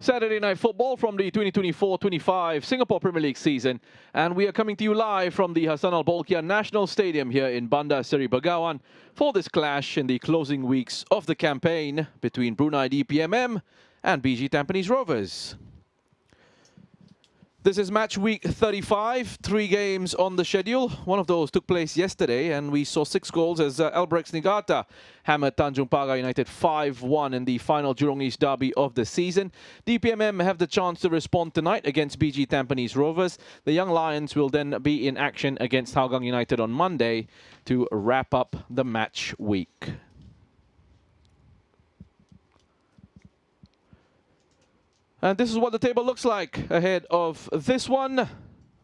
Saturday night football from the 2024-25 Singapore Premier League season, and we are coming to you live from the Hassanal Bolkiah National Stadium here in Bandar Seri Begawan for this clash in the closing weeks of the campaign between Brunei DPMM and BG Tampines Rovers. This is match week 35, 3 games on the schedule. One of those took place yesterday, and we saw 6 goals as Albrecht Niigata hammered Tanjung Pagar United 5-1 in the final Jurong East derby of the season. DPMM have the chance to respond tonight against BG Tampines Rovers. The Young Lions will then be in action against Hougang United on Monday to wrap up the match week. And this is what the table looks like ahead of this one.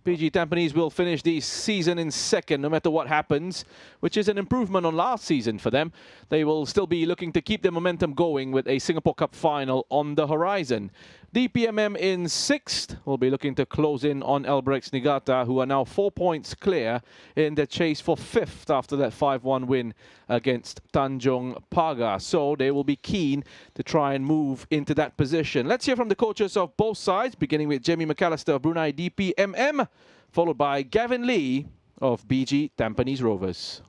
BG Tampines will finish the season in second no matter what happens, which is an improvement on last season for them. They will still be looking to keep their momentum going with a Singapore Cup final on the horizon. DPMM in sixth will be looking to close in on Albrecht Niigata, who are now 4 points clear in their chase for fifth after that 5-1 win against Tanjung Pagar. So they will be keen to try and move into that position. Let's hear from the coaches of both sides, beginning with Jamie McAllister of Brunei DPMM, followed by Gavin Lee of BG Tampines Rovers.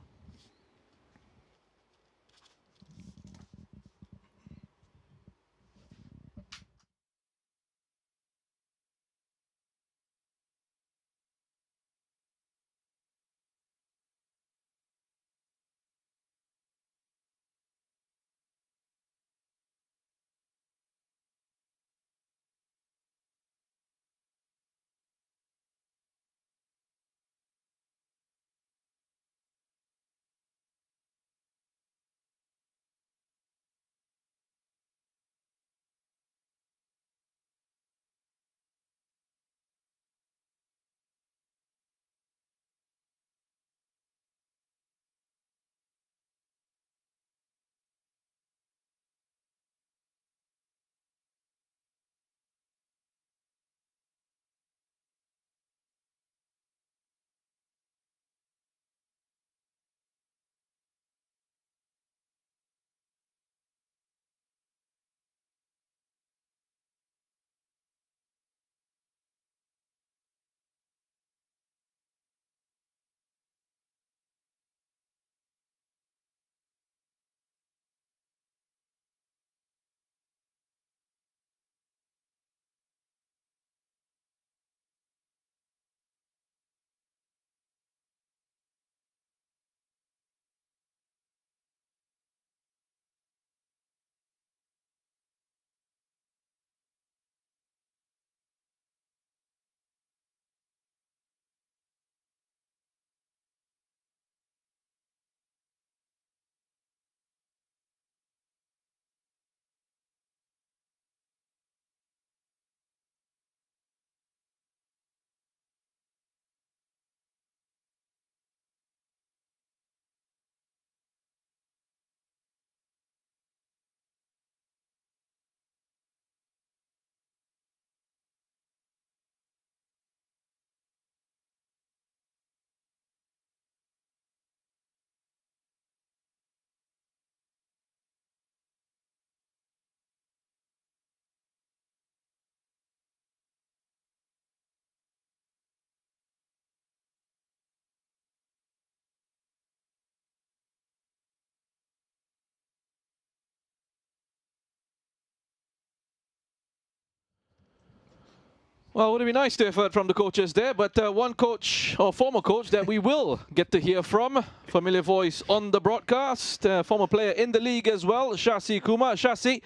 Well, would it be nice to have heard from the coaches there, but one coach, or former coach, that we will get to hear from, familiar voice on the broadcast, former player in the league as well, Shasi Kumar. Shasi,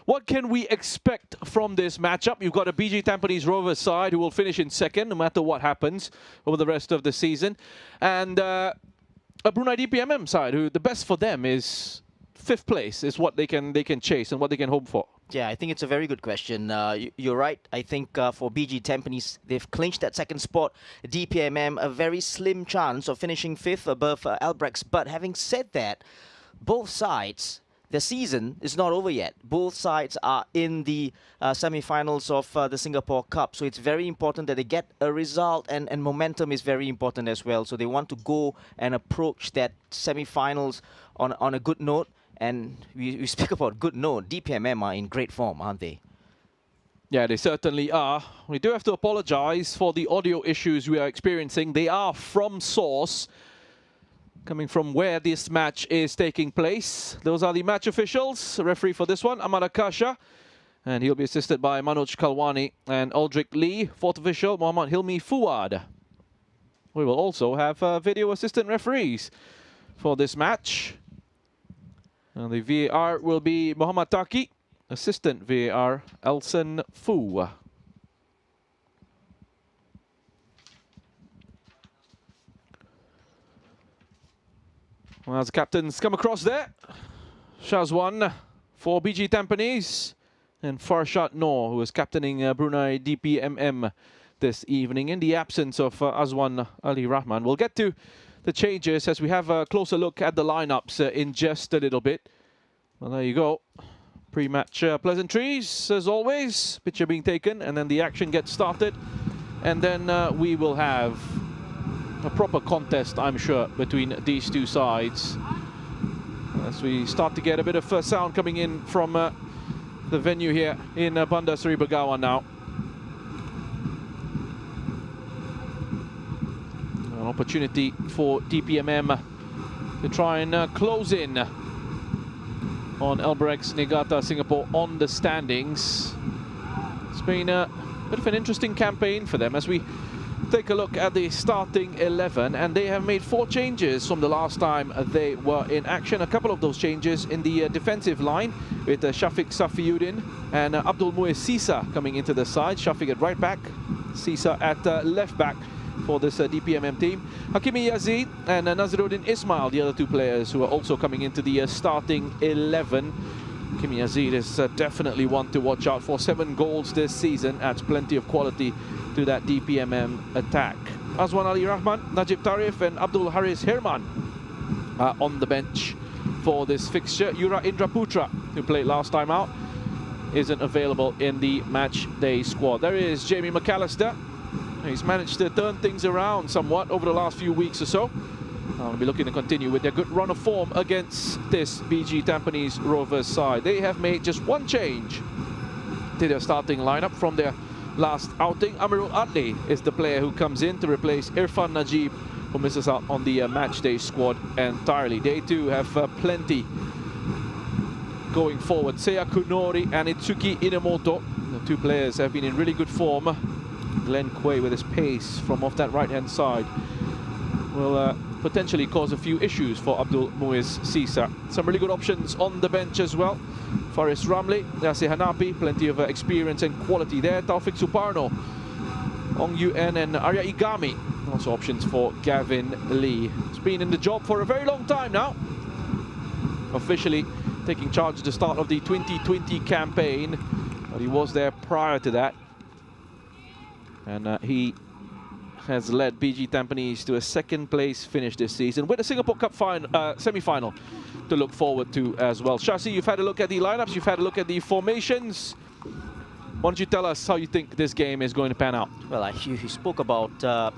what can we expect from this matchup? You've got a BG Tampines Rovers side who will finish in second, no matter what happens over the rest of the season, and a Brunei DPMM side who the best for them is 5th place, is what they can chase and what they can hope for. Yeah, I think it's a very good question. You're right. I think for BG Tampines, they've clinched that second spot. DPMM, a very slim chance of finishing 5th above Albrechts. But having said that, both sides, the season is not over yet. Both sides are in the semi-finals of the Singapore Cup. So it's very important that they get a result, and momentum is very important as well. So they want to go and approach that semi-finals on a good note. And we speak about good note. DPMM are in great form, aren't they? Yeah, they certainly are. We do have to apologize for the audio issues we are experiencing. They are from source, coming from where this match is taking place. Those are the match officials. The referee for this one, Ahmad Akasha. And he'll be assisted by Manoj Kalwani and Aldrich Lee. 4th official, Muhammad Hilmi Fuad. We will also have video assistant referees for this match. And the VAR will be Muhammad Taki, assistant VAR Elson Fu. Well, as the captains come across there, Shazwan for BG Tampines and Farshad Noor, who is captaining Brunei DPMM this evening in the absence of Azwan Ali Rahman. We'll get to the changes as we have a closer look at the lineups in just a little bit. Well, there you go. Pre-match pleasantries, as always. Picture being taken, and then the action gets started. And then we will have a proper contest, I'm sure, between these two sides. As we start to get a bit of sound coming in from the venue here in Bandar Seri Begawan now. An opportunity for DPMM to try and close in on Albrechts Negata Singapore on the standings. It's been a bit of an interesting campaign for them as we take a look at the starting 11, and they have made 4 changes from the last time they were in action. A couple of those changes in the defensive line with Shafiq Safiuddin and Abdul Muiz Sisa coming into the side. Shafiq at right back, Sisa at left back for this DPMM team. Hakimi Yazid and Naziruddin Ismail, the other 2 players who are also coming into the starting 11. Hakimi Yazid is definitely one to watch out for. 7 goals this season, adds plenty of quality to that DPMM attack. Azwan Ali Rahman, Najib Tarif and Abdul Haris Herman are on the bench for this fixture. Yura Indraputra, who played last time out, isn't available in the match day squad. There is Jamie McAllister. He's managed to turn things around somewhat over the last few weeks or so. I'll be looking to continue with their good run of form against this BG Tampines Rovers side. They have made just 1 change to their starting lineup from their last outing. Amirul Adli is the player who comes in to replace Irfan Najib, who misses out on the match day squad entirely. They too have plenty going forward. Seiya Kunori and Itsuki Inamoto, the 2 players have been in really good form. Glenn Quay with his pace from off that right-hand side will potentially cause a few issues for Abdul Muiz Sisa. Some really good options on the bench as well. Faris Ramli, Yasir Hanapi, plenty of experience and quality there. Taufik Suparno, Ong Yuen and Arya Igami, also options for Gavin Lee. He's been in the job for a very long time now. Officially taking charge at the start of the 2020 campaign, but he was there prior to that. And he has led BG Tampines to a 2nd place finish this season with a Singapore Cup semi-final to look forward to as well. Shasi, you've had a look at the lineups, you've had a look at the formations. Why don't you tell us how you think this game is going to pan out? Well, you spoke about the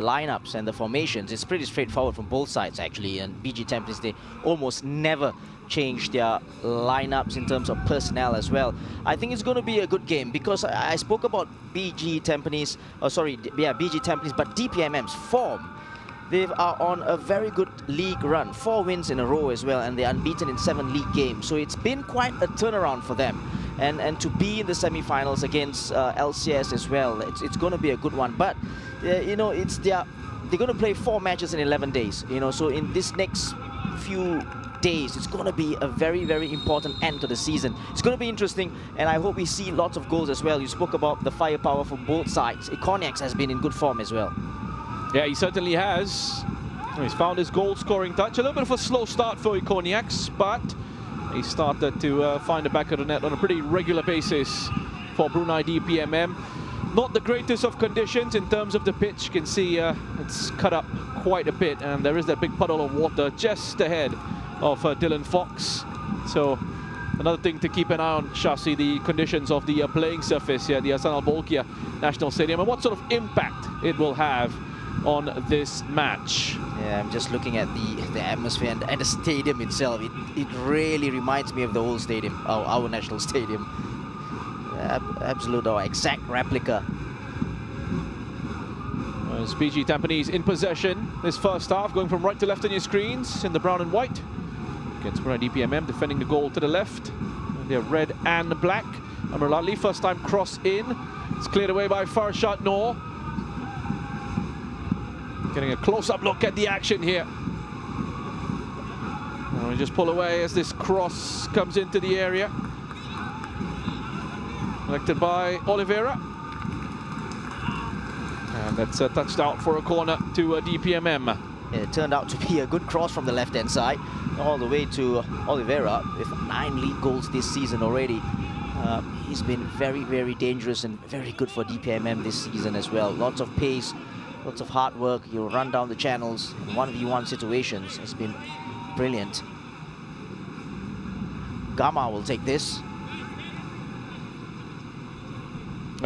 lineups and the formations. It's pretty straightforward from both sides, actually. And BG Tampines, they almost never change their lineups in terms of personnel as well. I think it's going to be a good game because I spoke about BG Tampines, BG Tampines, but DPMM's form. They are on a very good league run, 4 wins in a row as well, and they're unbeaten in 7 league games. So it's been quite a turnaround for them. and to be in the semi-finals against LCS as well. It's going to be a good one. But you know, they're going to play 4 matches in 11 days. You know, so in this next few days, it's going to be a very, very important end to the season. It's going to be interesting, and I hope we see lots of goals as well. You spoke about the firepower from both sides. Cognacs has been in good form as well. Yeah, he certainly has. He's found his goal-scoring touch. A little bit of a slow start for Cognacs, but he started to find the back of the net on a pretty regular basis for Brunei DPMM. Not the greatest of conditions in terms of the pitch. You can see it's cut up quite a bit, and there is that big puddle of water just ahead of Dylan Fox. So another thing to keep an eye on, Shasi, the conditions of the playing surface here at the Hassanal Bolkiah National Stadium, and what sort of impact it will have on this match. Yeah, I'm just looking at the atmosphere and the stadium itself. It really reminds me of the old stadium, our national stadium. Absolute or exact replica. As BG Tampines in possession this first half, going from right to left on your screens in the brown and white. Against Brunei DPMM, defending the goal to the left. And they're red and black. Amr Ladli, first time cross in. It's cleared away by Farshad Noor. Getting a close-up look at the action here. And we just pull away as this cross comes into the area. Collected by Oliveira. And that's touched out for a corner to DPMM. It turned out to be a good cross from the left-hand side, all the way to Oliveira with 9 league goals this season already. He's been very, very dangerous and very good for DPMM this season as well. Lots of pace, lots of hard work. He'll run down the channels in 1v1 situations. It's been brilliant. Gama will take this.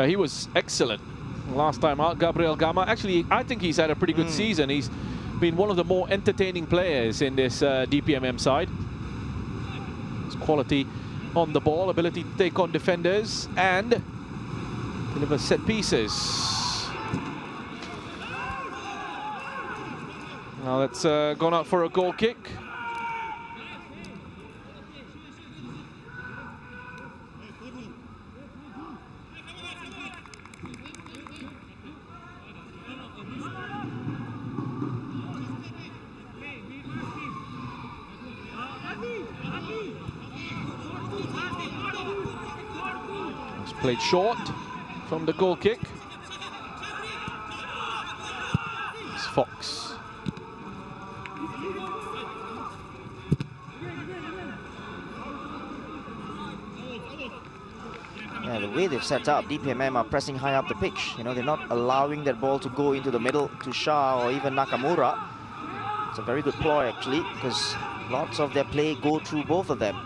He was excellent last time out, Gabriel Gama. Actually, I think he's had a pretty good season. He's been one of the more entertaining players in this DPMM side. His quality on the ball, ability to take on defenders and deliver set pieces. Now that's gone out for a goal kick. Played short from the goal kick. It's Fox. Yeah, the way they've set up, DPMM are pressing high up the pitch. You know, they're not allowing that ball to go into the middle to Shah or even Nakamura. It's a very good ploy actually, because lots of their play go through both of them.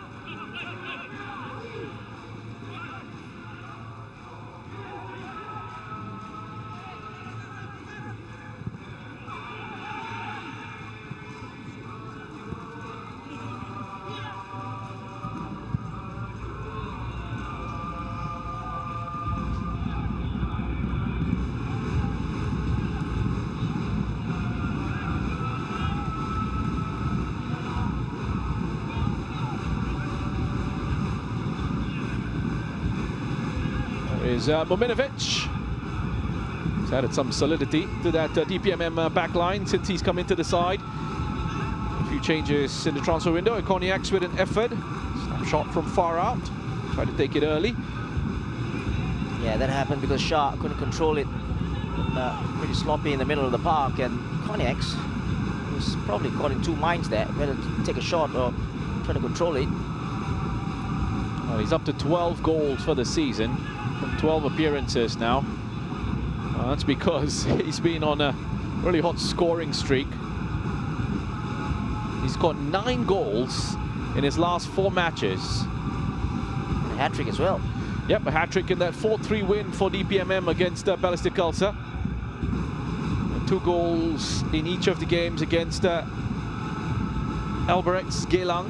Is Mominovic. He's added some solidity to that DPMM back line since he's come into the side. A few changes in the transfer window. Cognacs with an effort. Snapshot from far out. Tried to take it early. Yeah, that happened because Shah couldn't control it. Pretty sloppy in the middle of the park, and Cognacs was probably caught in 2 minds there. Whether to take a shot or try to control it. Well, he's up to 12 goals for the season. From 12 appearances now. That's because he's been on a really hot scoring streak. He's got 9 goals in his last 4 matches. And a hat-trick as well. Yep, a hat-trick in that 4-3 win for DPMM against Ballistic Ulcer. 2 goals in each of the games against Alberex, Gelang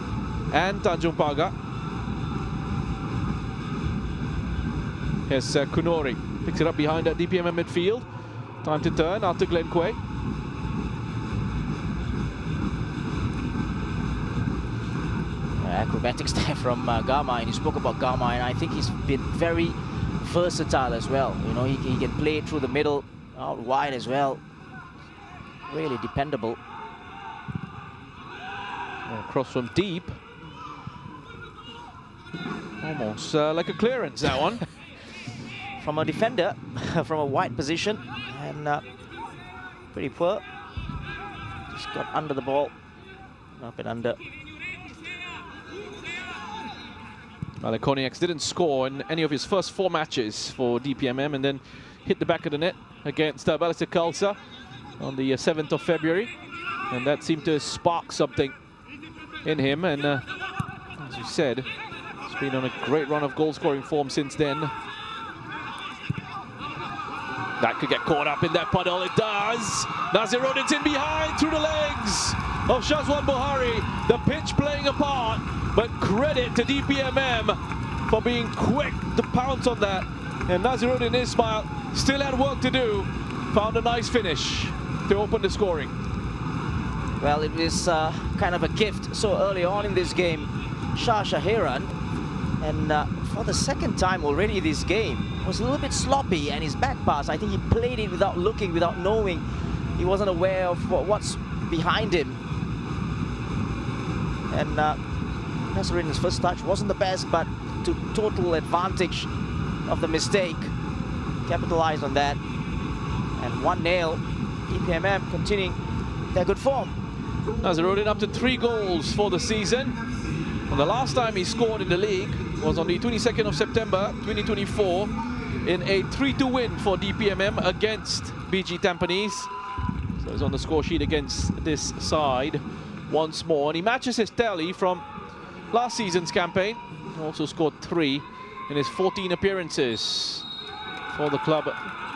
and Tanjung Pagar. Here's Kunori, picks it up behind that DPMM midfield. Time to turn after Glenn Quay. acrobatics there from Gama, and you spoke about Gama, and I think he's been very versatile as well. You know, he can play through the middle, out wide as well. Really dependable. Cross from deep. Almost like a clearance, that one. From a defender, from a wide position, and pretty poor. Just got under the ball, up and under. Koniaks didn't score in any of his first 4 matches for DPMM, and then hit the back of the net against Balestier Khalsa on the 7th of February, and that seemed to spark something in him, and as you said, he's been on a great run of goal-scoring form since then. That could get caught up in that puddle. It does. Naziruddin's in behind through the legs of Shazwan Buhari. The pitch playing a part, but credit to DPMM for being quick to pounce on that. And Naziruddin Ismail still had work to do. Found a nice finish to open the scoring. Well, it was kind of a gift so early on in this game. Shah Shahiran, and for the second time already this game, was a little bit sloppy, and his back pass, I think he played it without looking, without knowing. He wasn't aware of what's behind him. And Naziruddin's first touch wasn't the best, but took total advantage of the mistake. Capitalized on that. And 1-0, DPMM continuing their good form. Naziruddin up to 3 goals for the season. And the last time he scored in the league was on the 22nd of September 2024 in a 3-2 win for DPMM against BG Tampines. So he's on the score sheet against this side once more. And he matches his tally from last season's campaign. He also scored 3 in his 14 appearances for the club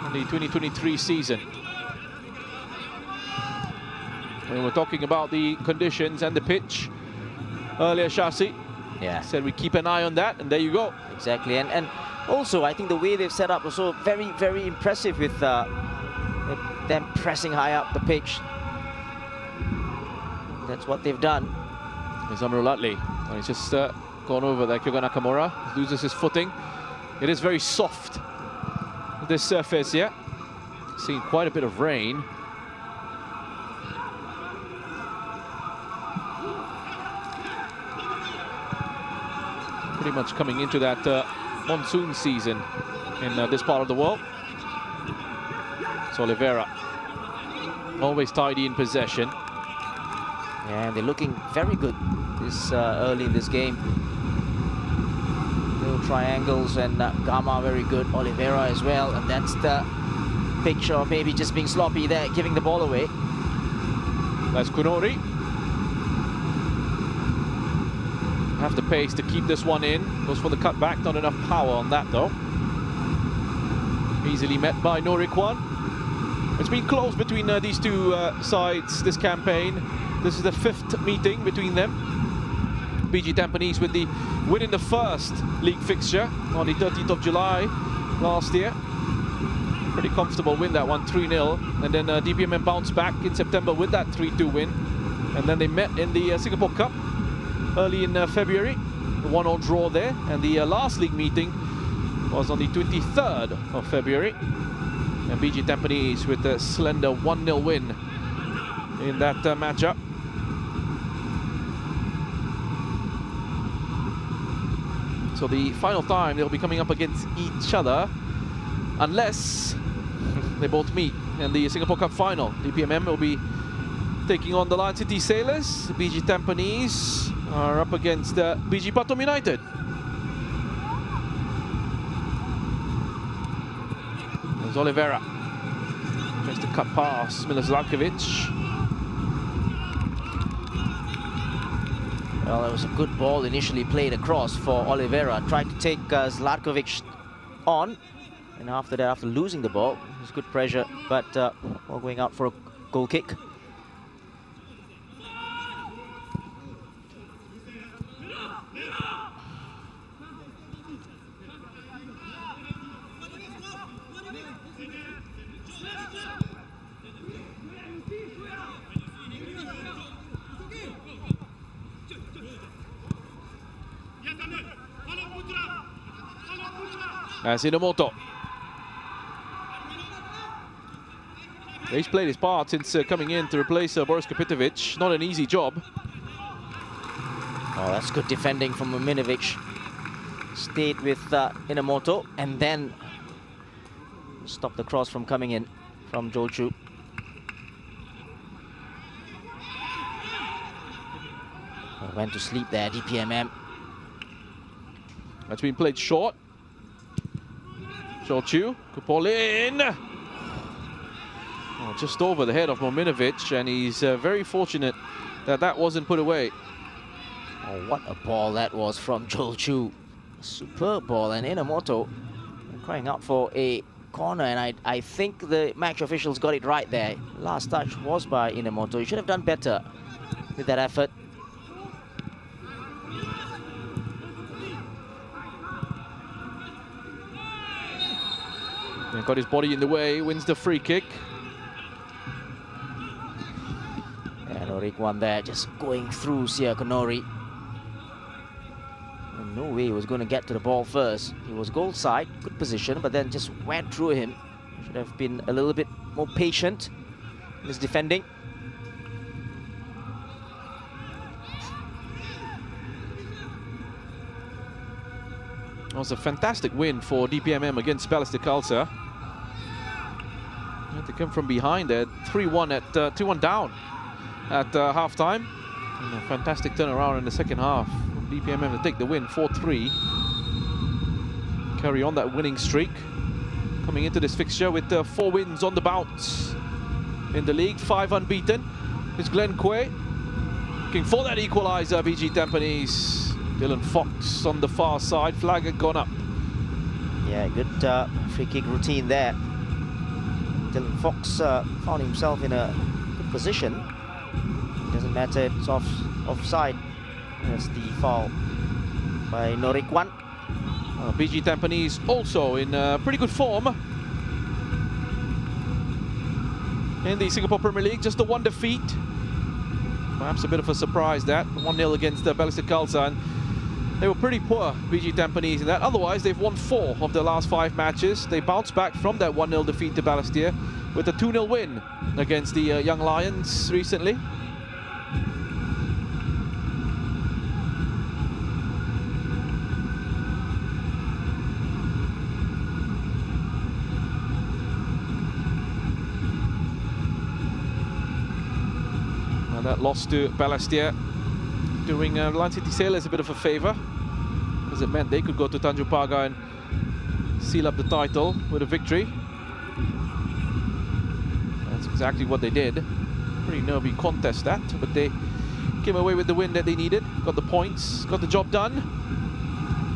in the 2023 season. We were talking about the conditions and the pitch earlier, Shasi. Yeah. Said we keep an eye on that, and there you go. Exactly, and also I think the way they've set up was so very, very impressive with them pressing high up the pitch. That's what they've done. There's Amrul Atli. He's just gone over there. Kyoga Nakamura loses his footing. It is very soft, this surface here. Seeing quite a bit of rain. Pretty much coming into that monsoon season in this part of the world. It's Oliveira, always tidy in possession. And they're looking very good this early in this game. Little triangles, and Gama very good, Oliveira as well, and that's the picture of maybe just being sloppy there, giving the ball away. That's Kunori. Have the pace to keep this one in. Goes for the cutback, not enough power on that though. Easily met by Norikwan. It's been close between these two sides this campaign. This is the 5th meeting between them. BG Tampines with the win in the first league fixture on the 13th of July last year. Pretty comfortable win, that one, 3-0. And then DPMM bounced back in September with that 3-2 win. And then they met in the Singapore Cup early in February, the 1-1 draw there, and the last league meeting was on the 23rd of February, and BG Tampines with a slender 1-0 win in that matchup. So the final time they'll be coming up against each other, unless they both meet in the Singapore Cup final. DPMM will be taking on the Lion City Sailors. BG Tampines are up against BG Patom United. There's Oliveira. Tries to cut past Milos Zlatkovic. Well, it was a good ball initially played across for Oliveira. Tried to take Zlatkovic on, and after that, after losing the ball, it was good pressure, but ball going out for a goal kick. as Inamoto. He's played his part since coming in to replace Boris Kapitovic. Not an easy job. Oh, that's good defending from Mominovic. Stayed with Inamoto and then stopped the cross from coming in from Jolchu. Went to sleep there, DPMM. That's been played short. Jolchu, good ball in. Oh, just over the head of Mominovic, and he's very fortunate that that wasn't put away. Oh, what a ball that was from Jolchu. Superb ball, and Inamoto crying out for a corner, and I think the match officials got it right there. Last touch was by Inamoto. He should have done better with that effort. And got his body in the way, wins the free kick. And Norikwan there just going through Sia Konori. No way he was going to get to the ball first. He was goal side, good position, but then just went through him. Should have been a little bit more patient in his defending. It was a fantastic win for DPMM against Balestier Khalsa. Had to come from behind there, 3-1 at 2-1 down at half-time. And a fantastic turnaround in the second half. DPMM to take the win, 4-3. Carry on that winning streak. Coming into this fixture with 4 wins on the bounce in the league, 5 unbeaten. It's Glenn Quay looking for that equaliser. BG Tampines. Dylan Fox on the far side, flag had gone up. Yeah, good free kick routine there. Dylan Fox found himself in a good position. It doesn't matter, it's offside. That's the foul by Norikwan. BG Tampines also in pretty good form in the Singapore Premier League, just the 1 defeat. Perhaps a bit of a surprise that, 1-0 against Balestier Khalsa, and they were pretty poor, BG Tampines, in that. Otherwise, they've won 4 of their last 5 matches. They bounced back from that 1-0 defeat to Balestier with a 2-0 win against the Young Lions recently. And that loss to Balestier doing Lion City Sailors a bit of a favour, because it meant they could go to Tanjung Pagar and seal up the title with a victory. That's exactly what they did. Pretty nervy contest that, but they came away with the win that they needed, got the points, got the job done.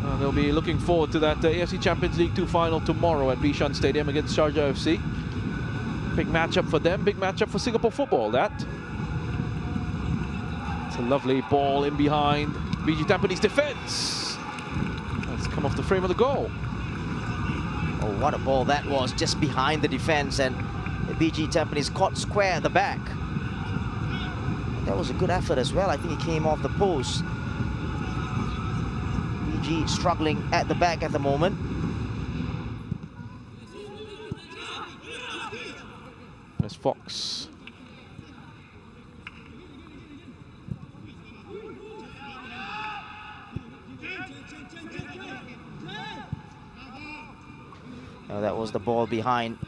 And they'll be looking forward to that AFC Champions League 2 final tomorrow at Bishan Stadium against Sharjah FC. Big matchup for them, big matchup for Singapore football, that. It's a lovely ball in behind BG Tampines defence. That's come off the frame of the goal. Oh, what a ball that was, just behind the defence, and the BG Tampines caught square at the back. That was a good effort as well. I think it came off the post. BG struggling at the back at the moment. There's Fox. That was the ball behind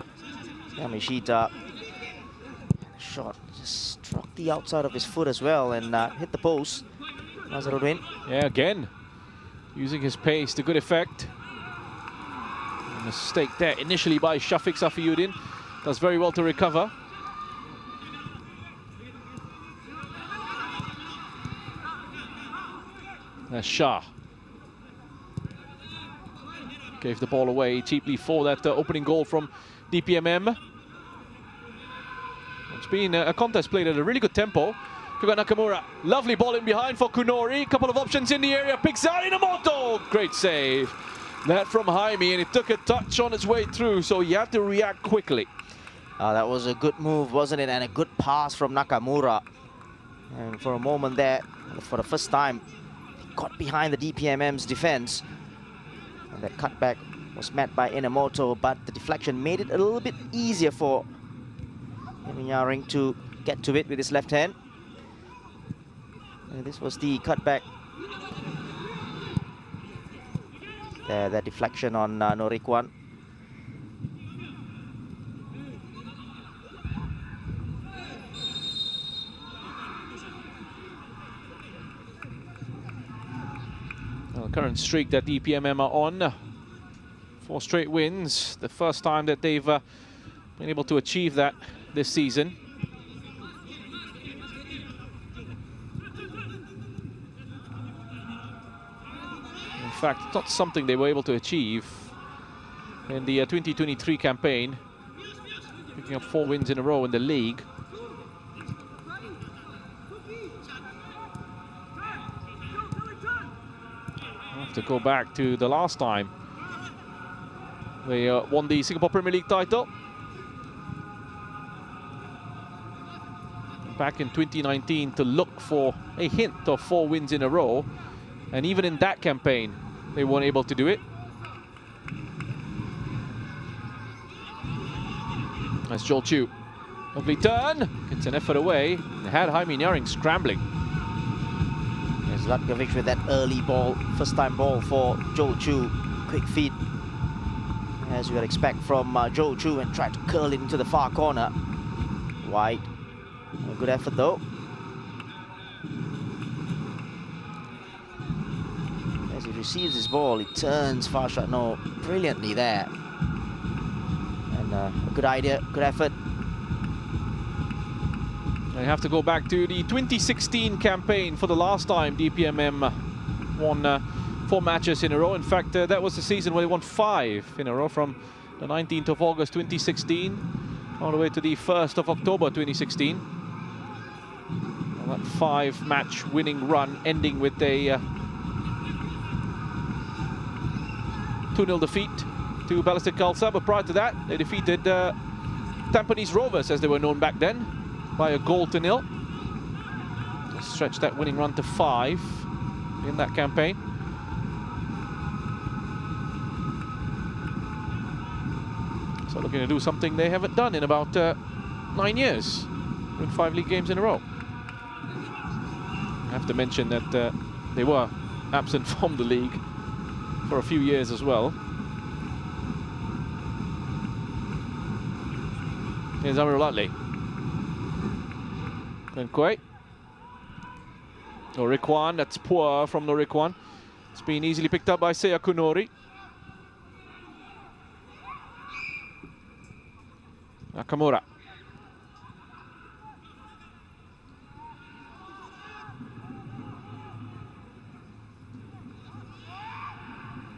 Yamashita. Shot just struck the outside of his foot as well and hit the post. Nazarudin. Yeah, again, using his pace to good effect. A mistake there initially by Shafiq Safiuddin. Does very well to recover. That's Shah. Gave the ball away cheaply for that opening goal from DPMM. It's been a contest played at a really good tempo. Kuga Nakamura, lovely ball in behind for Kunori. Couple of options in the area, picks out Inamoto. Great save. That from Jaime, and it took a touch on its way through, so he had to react quickly. That was a good move, wasn't it? And a good pass from Nakamura. And for a moment there, for the first time, he got behind the DPMM's defense. And that cutback was met by Inamoto, but the deflection made it a little bit easier for Yaring to get to it with his left hand. And this was the cutback. There, that deflection on Norikwan. Well, current streak that DPMM are on. 4 straight wins. The first time that they've been able to achieve that this season. In fact, it's not something they were able to achieve in the 2023 campaign. Picking up 4 wins in a row in the league. I'll have to go back to the last time they won the Singapore Premier League title. Back in 2019 to look for a hint of 4 wins in a row. And even in that campaign, they weren't able to do it. That's Joel Chu. Lovely turn. Gets an effort away. They had Jaime Yaring scrambling. There's Zlatkovic with that early ball. First time ball for Joel Chu. Quick feet, as you would expect from Joel Chu, and tried to curl it into the far corner. Wide. A good effort though. As he receives his ball, he turns far shot no brilliantly there. And a good idea, good effort. I have to go back to the 2016 campaign for the last time DPMM won 4 matches in a row. In fact, that was the season where they won 5 in a row, from the 19th of August 2016 all the way to the 1st of October 2016. Well, that 5-match winning run ending with a 2-0 defeat to Ballistic Khalsa. But prior to that, they defeated Tampines Rovers, as they were known back then, by a 1-0. Stretched that winning run to 5 in that campaign. So looking to do something they haven't done in about 9 years, win 5 league games in a row. I have to mention that they were absent from the league for a few years as well. Here's Amirul Atli. Then Quay. Norikwan, that's poor from Norikwan. It's been easily picked up by Seiya Kunori. Nakamura.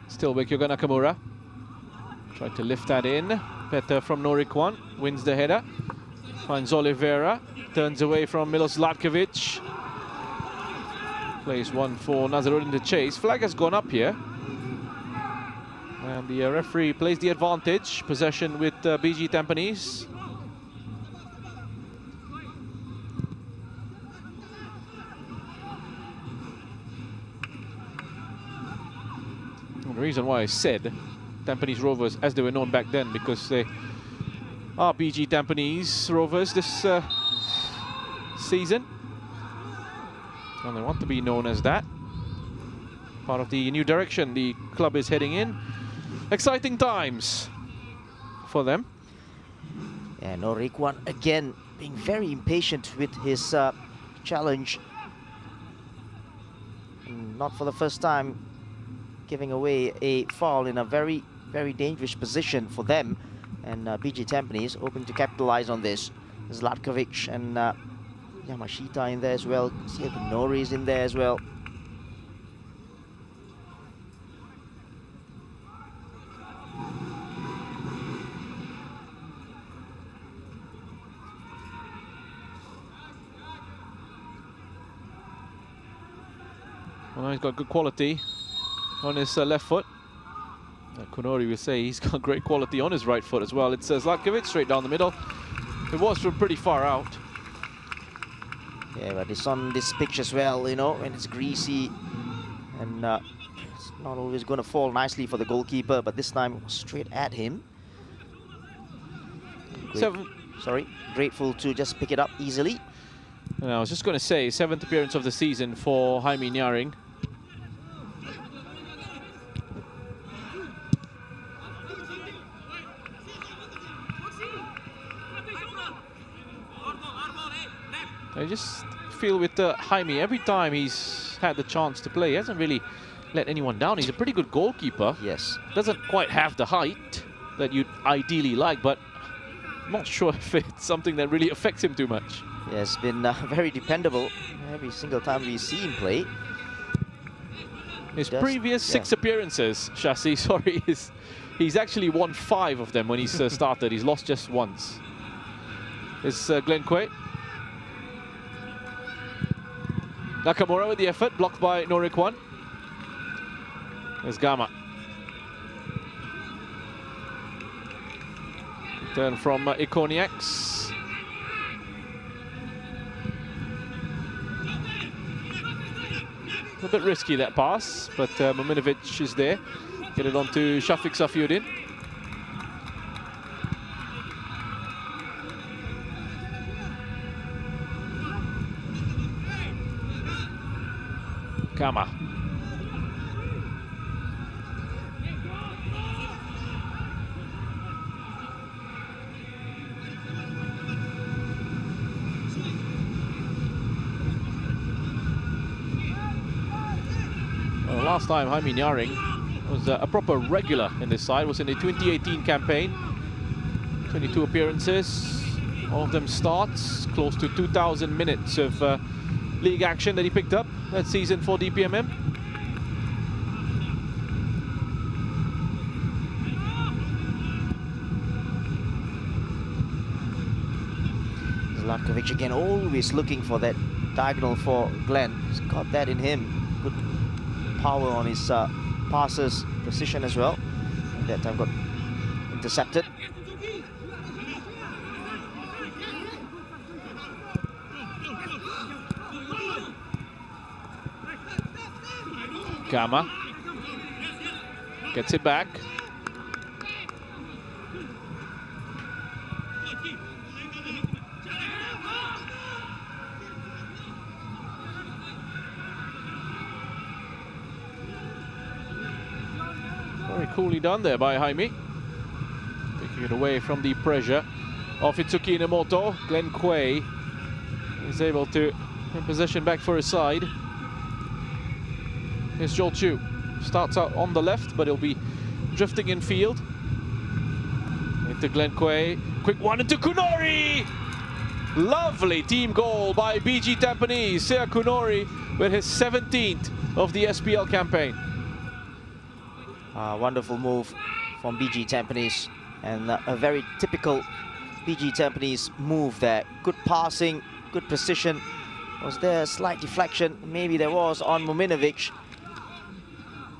Still Wekyoga Nakamura. Tried to lift that in. Better from Norikwan. Wins the header. Finds Oliveira. Turns away from Milos Zlatkovic. Plays one for Nazaruddin to chase. Flag has gone up here. And the referee plays the advantage. Possession with BG Tampines. And the reason why I said Tampines Rovers, as they were known back then, because they are BG Tampines Rovers this season. And they want to be known as that. Part of the new direction the club is heading in. Exciting times for them. Yeah, Norikwan again being very impatient with his challenge. Not for the first time giving away a foul in a very, very dangerous position for them. And BG Tampines hoping to capitalize on this. Zlatkovic and Yamashita in there as well. Nori is in there as well. Well, he's got good quality on his left foot. Kunori will say he's got great quality on his right foot as well. It's Zlatkovic straight down the middle. It was from pretty far out. Yeah, but it's on this pitch as well, you know, when it's greasy and It's not always going to fall nicely for the goalkeeper, but this time straight at him. Grateful to just pick it up easily. And I was just going to say, 7th appearance of the season for Jaime Nyaring. I just feel with Jaime, every time he's had the chance to play, he hasn't really let anyone down. He's a pretty good goalkeeper. Yes. Doesn't quite have the height that you'd ideally like, but I'm not sure if it's something that really affects him too much. Yeah, it's been very dependable every single time we see him play. His previous 6 appearances, Shasi, sorry, he's actually won 5 of them when he's started. He's lost just once. It's Glenn Quay. Nakamura with the effort, blocked by Norikwan. There's Gama. Turn from Ikoniaks. A bit risky, that pass, but Mominovic is there. Get it on to Shafiq Safiuddin. Kama. Well, last time Jaime Nyaring was a proper regular in this side was in the 2018 campaign. 22 appearances, all of them starts, close to 2,000 minutes of league action that he picked up that season for DPMM. Zlatkovic again, always looking for that diagonal for Glenn. He's got that in him. Good power on his passes, precision as well. And that time got intercepted. Gama gets it back. Very coolly done there by Jaime. Taking it away from the pressure of Itsuki Inamoto. Glenn Quay is able to in possession back for his side. Here's Joel Chu. Starts out on the left, but he'll be drifting in field. Into Glenn Quay. Quick one into Kunori! Lovely team goal by BG Tampines. Seya Kunori with his 17th of the SPL campaign. Wonderful move from BG Tampines. And a very typical BG Tampines move there. Good passing, good precision. Was there a slight deflection? Maybe there was on Mominovic.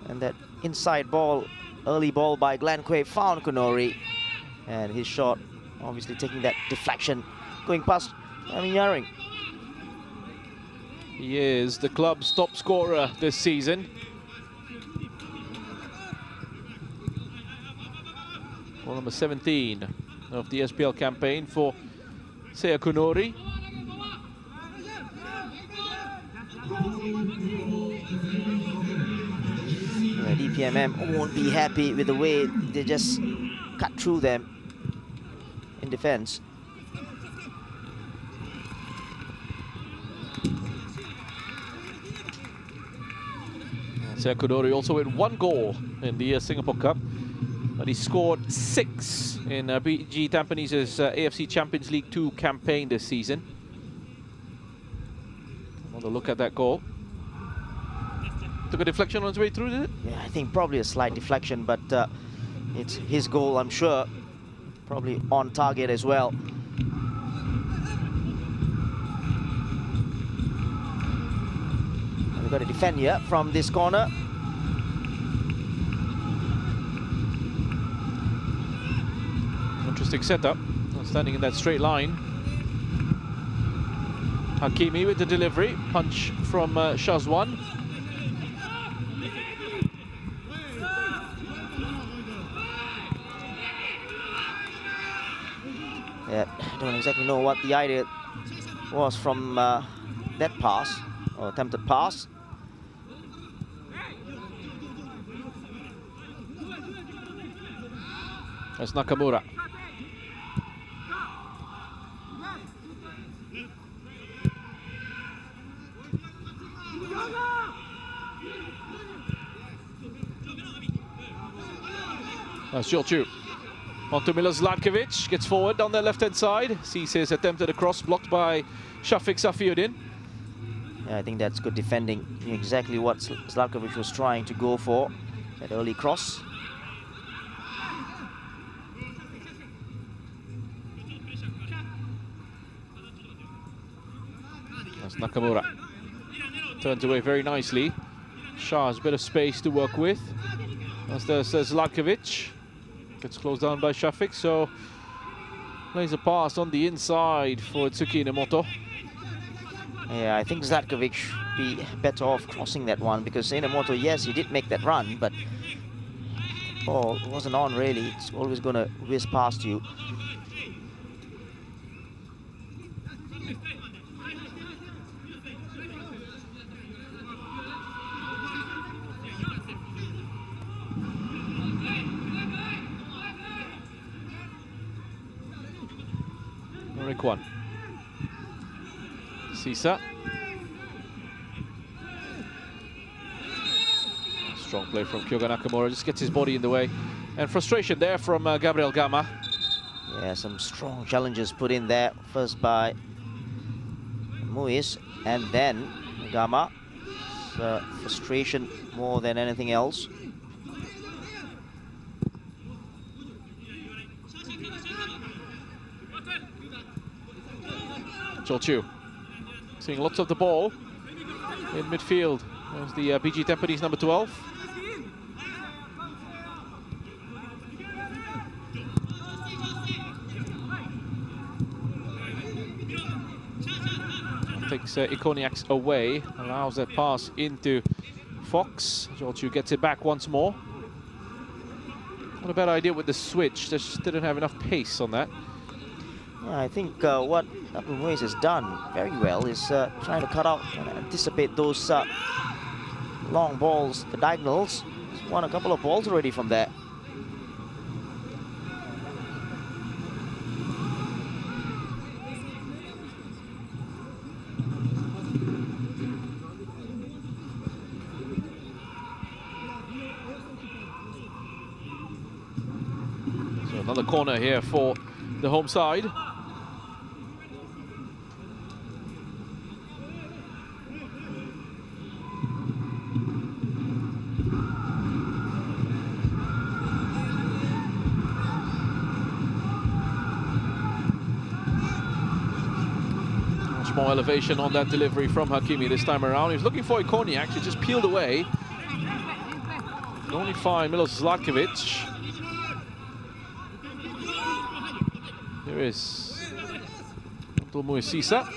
And that inside ball, early ball by Glenn Quay found Kunori. And his shot, obviously taking that deflection, going past Nyaring. He is the club's top scorer this season. Goal number 17 of the SPL campaign for Seya Kunori. DPMM won't be happy with the way they just cut through them in defense. Seya Kunori also with 1 goal in the Singapore Cup, but he scored 6 in BG Tampines' AFC Champions League 2 campaign this season. Another look at that goal. Took a deflection on its way through, did it? Yeah, I think probably a slight deflection, but it's his goal, I'm sure. Probably on target as well. We've got to defend here from this corner. Interesting setup. Standing in that straight line. Hakimi with the delivery. Punch from Shazwan. Yeah, I don't exactly know what the idea was from that pass, or attempted pass. That's Nakamura. That's Jolchu. Onto Milo Zlatkovic, gets forward down the left-hand side. Sees his attempted cross blocked by Shafiq Safiuddin. Yeah, I think that's good defending. Exactly what Zlatkovic was trying to go for. That early cross. That's Nakamura. Turns away very nicely. Shah has a bit of space to work with. As there's Zlatkovic. Gets closed down by Shafiq, so plays a pass on the inside for Tsuki Inamoto. Yeah, I think Zlatkovic should be better off crossing that one, because Inamoto, yes, he did make that run, but ball wasn't on really. It's always going to whiz past you. One. Sisa. Strong play from Kyoga Nakamura, just gets his body in the way. And frustration there from Gabriel Gama. Yeah, some strong challenges put in there. First by Muiz, and then Gama. Frustration more than anything else. Jolchu seeing lots of the ball in midfield. There's the BG Tampines number 12. Takes Ikoniaks away, allows that pass into Fox. Jolchu gets it back once more. Not a bad idea with the switch, just didn't have enough pace on that. Yeah, I think what Muiz has done very well is trying to cut out and anticipate those long balls, the diagonals. He's won a couple of balls already from there. So another corner here for the home side. More elevation on that delivery from Hakimi this time around. He was looking for Ikoniak, he just peeled away. Can only find Milos Zlatkovic. Here is Muiz Sisa.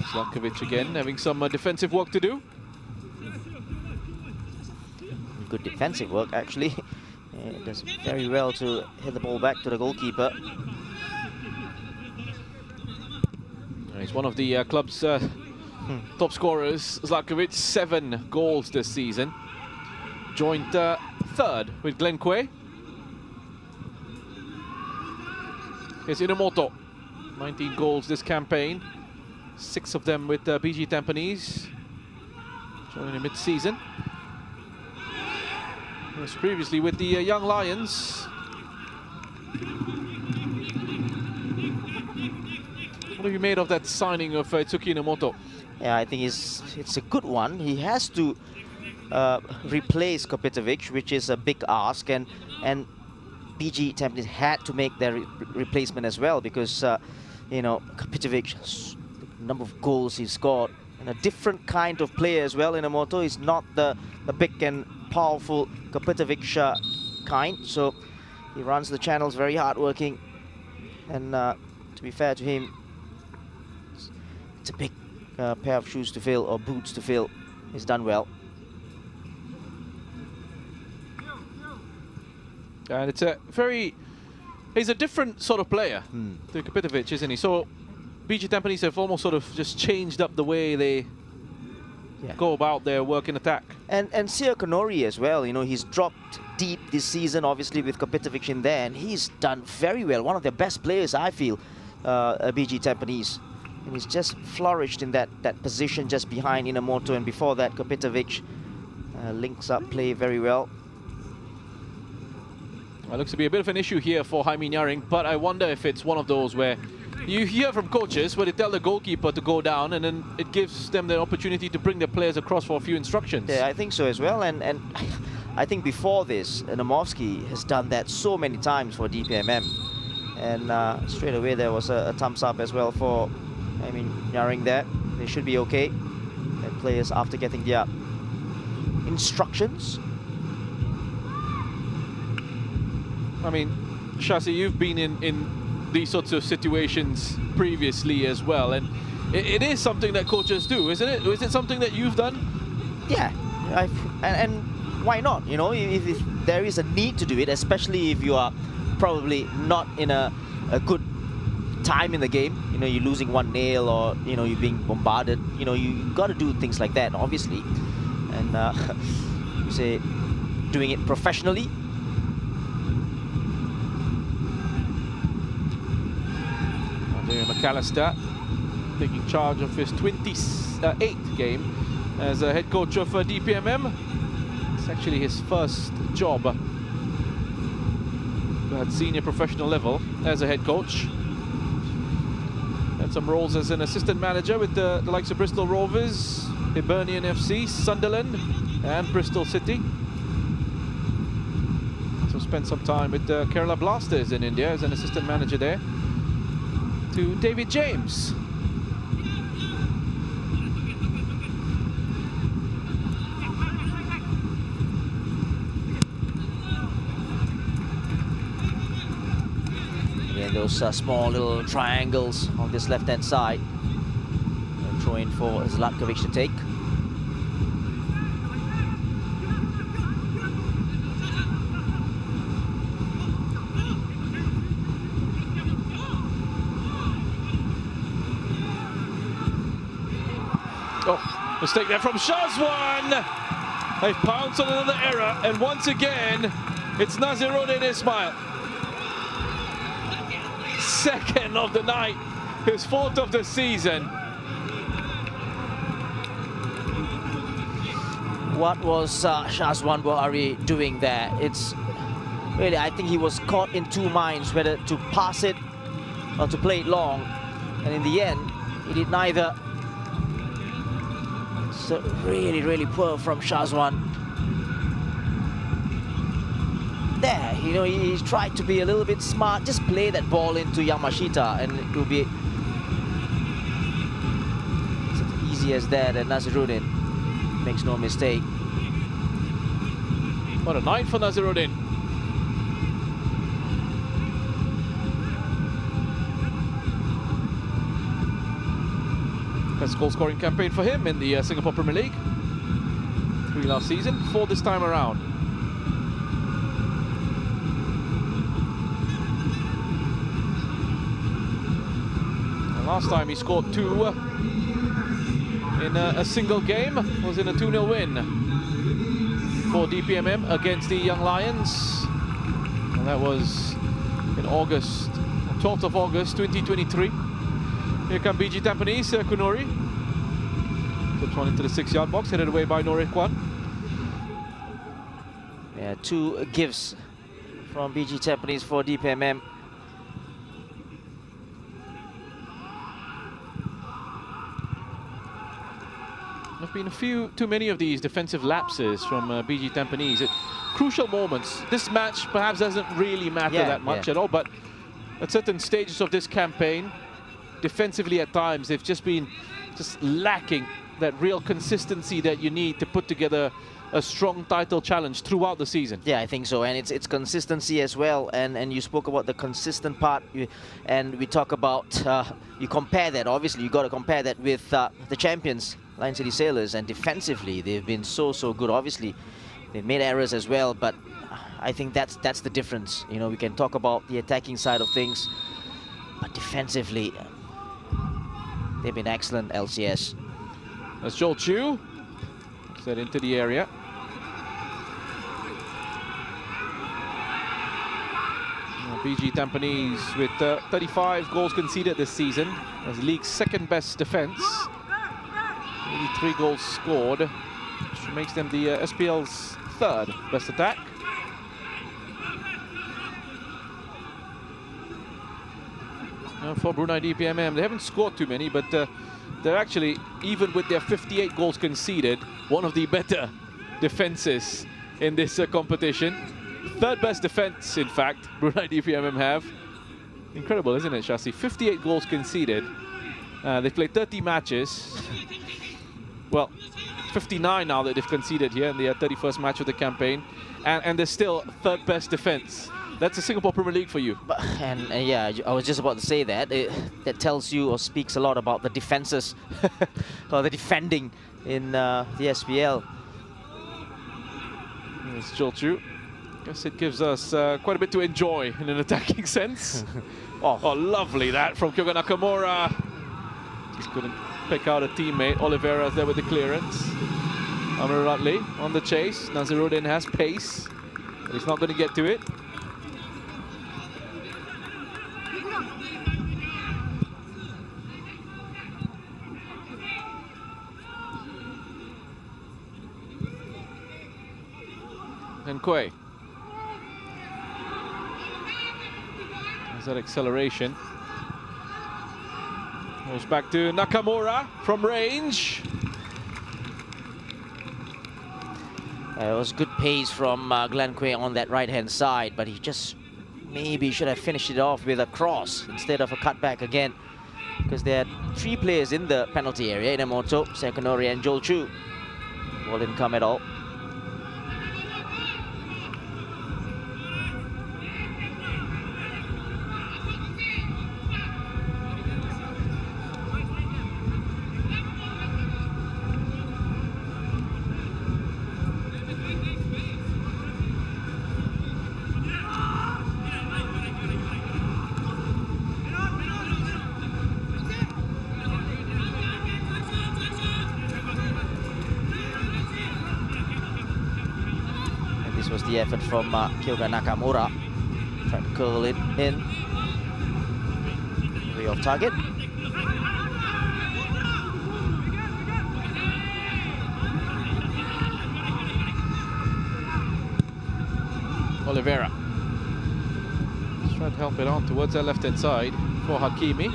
Zlatkovic again having some defensive work to do. Good defensive work actually. It does very well to hit the ball back to the goalkeeper. He's one of the club's top scorers, Zlatkovic, 7 goals this season. Joined third with Glenn Quay. Here's Inamoto, 19 goals this campaign, 6 of them with BG Tampines, joining mid-season. He was previously with the Young Lions. What have you made of that signing of Tsuki Inamoto? Yeah, I think it's a good one. He has to replace Kopitovic, which is a big ask, and BG Tampines had to make their replacement as well, because you know, Kopitovic, the number of goals he scored, and a different kind of player as well. Inamoto is not the big and powerful Kopitovic kind, so he runs the channels, very hardworking, and to be fair to him, it's a big pair of shoes to fill, or boots to fill. He's done well. And it's a very He's a different sort of player to Kapitovic, isn't he? So BG Tampines have almost sort of just changed up the way they go about their work in attack. And Sia Konori as well, you know, he's dropped deep this season, obviously with Kapitovic in there, and he's done very well. One of the best players, I feel, BG Tampines. And he's just flourished in that position just behind Inamoto, and before that, Kapitovic links up play very well. It looks to be a bit of an issue here for Jaime Nyaring, but I wonder if it's one of those where you hear from coaches where they tell the goalkeeper to go down, and then it gives them the opportunity to bring their players across for a few instructions. Yeah, I think so as well. And I think before this, Namovsky has done that so many times for DPMM. And straight away there was a thumbs up as well for, I mean, Nyaring there. They should be okay. And players, after getting their instructions. I mean, Shasi, you've been in these sorts of situations previously as well, and it is something that coaches do, isn't it? Is it something that you've done? Yeah, and why not? You know, if there is a need to do it, especially if you are probably not in a good time in the game. You know, you're losing 1-0, or you know, you're being bombarded. You know, you got to do things like that, obviously. And you say doing it professionally. McAllister taking charge of his 28th game as a head coach of DPMM. It's actually his first job at senior professional level as a head coach. Had some roles as an assistant manager with the likes of Bristol Rovers, Hibernian FC, Sunderland and Bristol City. So spent some time with the Kerala Blasters in India as an assistant manager there. To David James. Yeah, those small little triangles on this left-hand side. Throw in for Zlatkovic to take. Oh, mistake there from Shazwan. They've pounced on another error, and once again, it's Naziruddin Ismail. Second of the night, his fourth of the season. What was Shazwan Boari doing there? It's really, I think he was caught in two minds, whether to pass it or to play it long. And in the end, he did neither. So really, really poor from Shazwan. There, you know, he's tried to be a little bit smart. Just play that ball into Yamashita and it will be as easy as that. And Naziruddin makes no mistake. What a night for Naziruddin. Best goal scoring campaign for him in the Singapore Premier League. 3 last season, 4 this time around. And last time he scored 2 in a single game, was in a 2-0 win for DPMM against the Young Lions. And that was in August, 12th of August 2023. Here come BG Tampines, Kunori. Flips one into the 6-yard box, headed away by Norif Kwan. Yeah, 2 gifts from BG Tampines for DPMM. There have been too many of these defensive lapses from BG Tampines at crucial moments. This match perhaps doesn't really matter that much at all, but at certain stages of this campaign, defensively at times, they've just been lacking that real consistency that you need to put together a strong title challenge throughout the season. Yeah, I think so, and it's consistency as well. And you spoke about the consistent part, and we talk about you compare that. Obviously, you got to compare that with the champions, Lion City Sailors, and defensively they've been so good. Obviously, They've made errors as well, but I think that's the difference. You know, we can talk about the attacking side of things, but defensively, they've been excellent, LCS. That's Joel Chu. Set into the area. BG Tampines with 35 goals conceded this season as the league's second best defense. 83 goals scored, which makes them the SPL's third best attack. For Brunei DPMM, they haven't scored too many, but they're actually, even with their 58 goals conceded, one of the better defenses in this competition. Third best defense, in fact, Brunei DPMM have. Incredible, isn't it, Shasi? 58 goals conceded. They've played 30 matches. Well, 59 now that they've conceded here in the 31st match of the campaign. And they're still third best defense. That's the Singapore Premier League for you. And yeah, I was just about to say that. That tells you or speaks a lot about the defenses or the defending in the SPL. It's Joel Chu. Guess it gives us quite a bit to enjoy in an attacking sense. Oh, lovely that from Kyoga Nakamura. Just couldn't pick out a teammate. Oliveira's there with the clearance. Amir Ratley on the chase. Naziruddin has pace, but he's not going to get to it. And Quay. That acceleration goes back to Nakamura from range. It was good pace from Glenn Quay on that right-hand side, but he just maybe should have finished it off with a cross instead of a cutback again, because there are 3 players in the penalty area: Inamoto, Sekonori, and Joel Chu. Ball didn't come at all. This was the effort from Kyoga Nakamura. Tried to curl it in. Way off target. Oliveira. Let's try to help it on towards that left-hand side for Hakimi.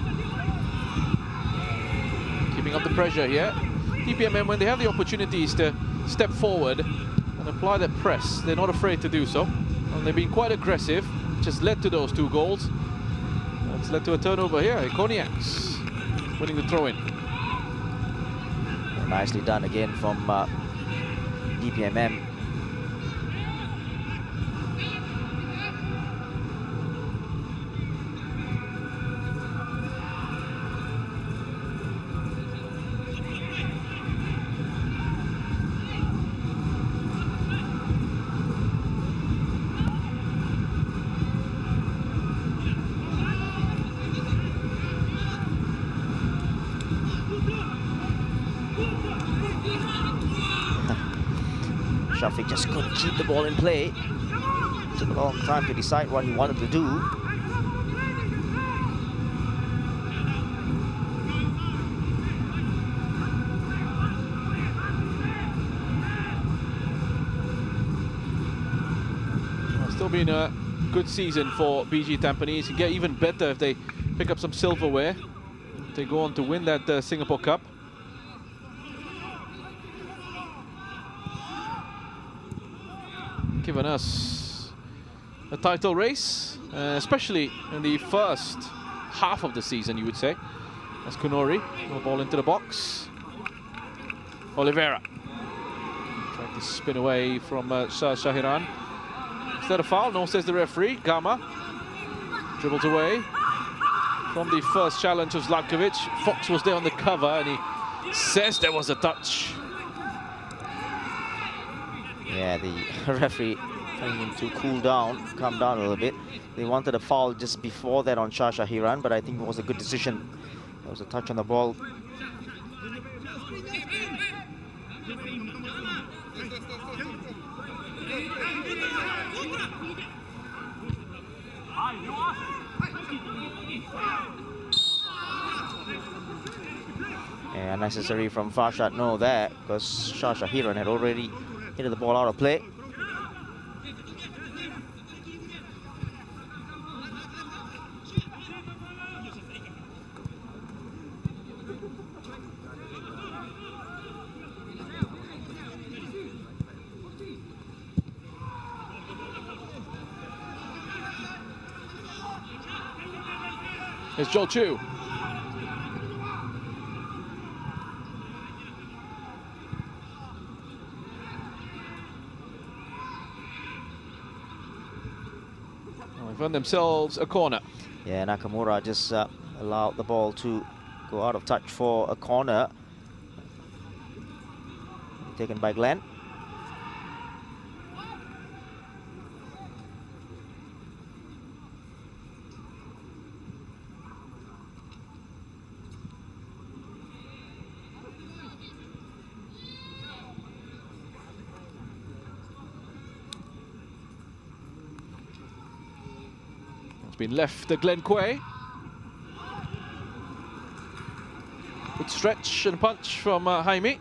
Keeping up the pressure here. DPMM, when they have the opportunities to step forward and apply that press, they're not afraid to do so. And they've been quite aggressive, which has led to those 2 goals. That's led to a turnover here. Ikoniaks winning the throw-in. Nicely done again from DPMM. Shafiq just couldn't keep the ball in play. Took a long time to decide what he wanted to do. Still been a good season for BG Tampines. Can get even better if they pick up some silverware. They go on to win that Singapore Cup. Given us a title race, especially in the first half of the season, you would say. As Kunori, no ball into the box. Oliveira tried to spin away from Shahiran. Is that a foul? No, says the referee. Gama dribbles away from the first challenge of Zlatkovic. Fox was there on the cover and he says there was a touch. Yeah, the referee telling him to cool down, calm down a little bit. They wanted a foul just before that on Shah Hiran, but I think it was a good decision. There was a touch on the ball. And unnecessary from Farshad, no that, because Shah Hiran had already hit the ball out of play. Here's Joel Chu. They found themselves a corner. Yeah, Nakamura just allowed the ball to go out of touch for a corner. Taken by Glenn. Been left to Glenn Quay. Good stretch and punch from Jaime.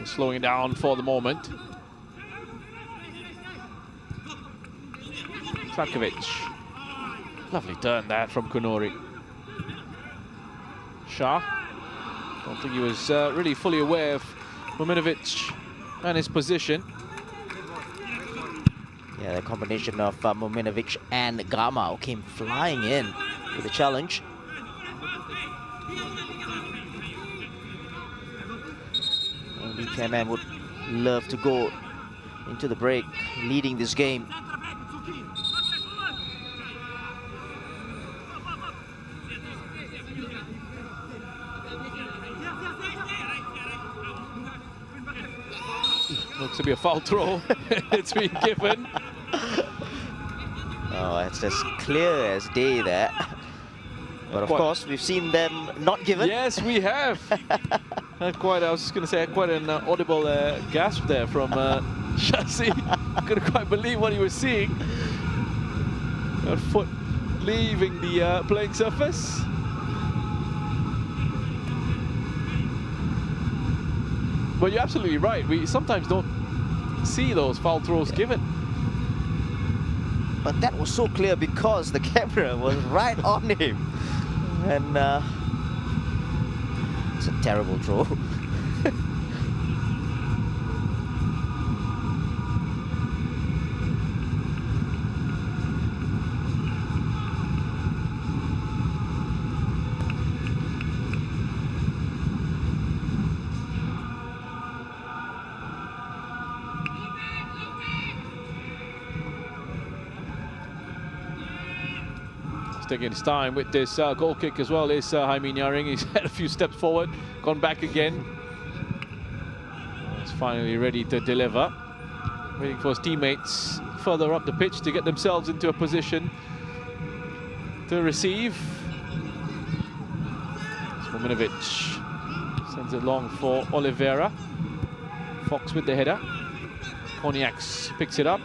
Slowing it down for the moment. Slatkovic. Lovely turn that from Kunori. Shah. Don't think he was really fully aware of Muminovic and his position. Yeah, the combination of Muminovic and Gama came flying in with the challenge. DPMM would love to go into the break, leading this game. Looks to be a foul throw. It's been given. Oh, it's as clear as day there. But of course, we've seen them not given. Yes, we have. I was just going to say, quite an audible gasp there from Shasi. Couldn't quite believe what he was seeing. A foot leaving the playing surface. But you're absolutely right. We sometimes don't see those foul throws given. But that was so clear because the camera was right on him. And it's a terrible throw. Taking his time with this goal kick as well is Jaime Nyaring. He's had a few steps forward, gone back again. He's finally ready to deliver. Waiting for his teammates further up the pitch to get themselves into a position to receive. Muminovic sends it long for Oliveira. Fox with the header. Cognacs picks it up.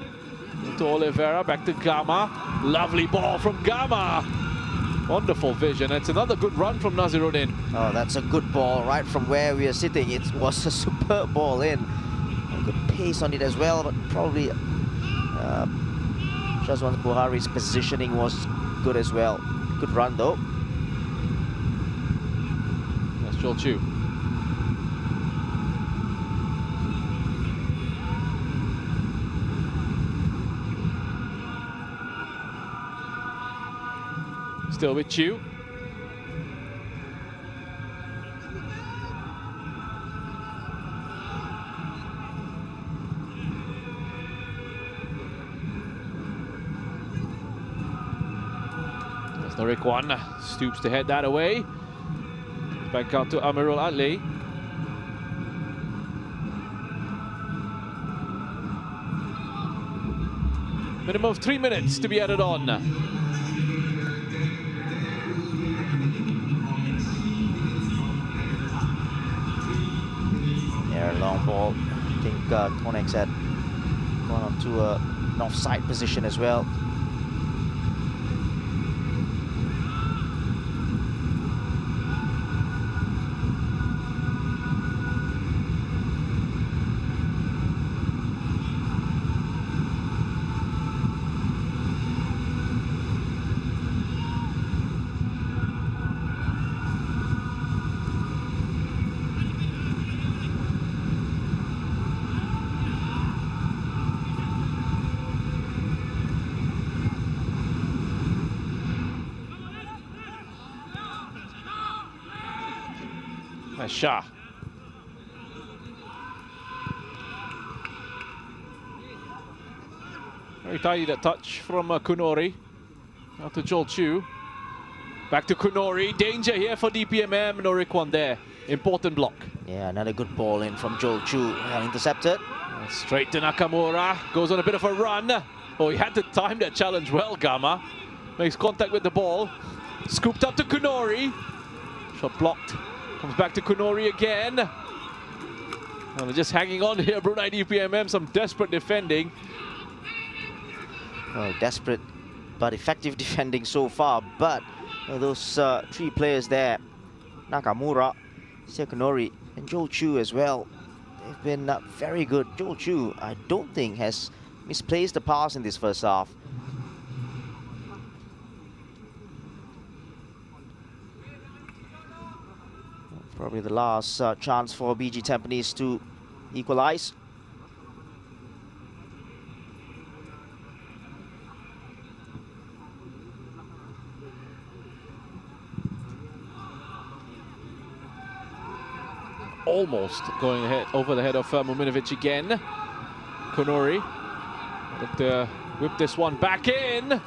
To Oliveira, back to Gama. Lovely ball from Gama. Wonderful vision. It's another good run from Naziruddin. Oh, that's a good ball right from where we are sitting. It was a superb ball in. A good pace on it as well, but probably Shazwan Buhari's positioning was good as well. Good run though. That's Joel Chu. Still with Chu. Norikwan stoops to head that away. Back out to Amirul Adli. Minimum of 3 minutes to be added on. Yeah, long ball. I think Konex had gone on to an offside position as well. Shah. Very tidy that touch from Kunori. Out to Joel Chu. Back to Kunori. Danger here for DPMM. Norikwan there. Important block. Yeah, another good ball in from Joel Chu. Intercepted. Straight to Nakamura. Goes on a bit of a run. Oh, he had to time that challenge well, Gama. Makes contact with the ball. Scooped up to Kunori. Shot blocked. Comes back to Kunori again. Well, they're just hanging on here, Brunei DPMM. Some desperate defending. Well, desperate but effective defending so far. But those three players there, Nakamura, Kunori, and Joel Chu as well, they've been very good. Joel Chu, I don't think, has misplaced the pass in this first half. Probably the last chance for BG Tampines to equalize. Almost going ahead over the head of Muminovic again. Kunori looked to whip this one back in.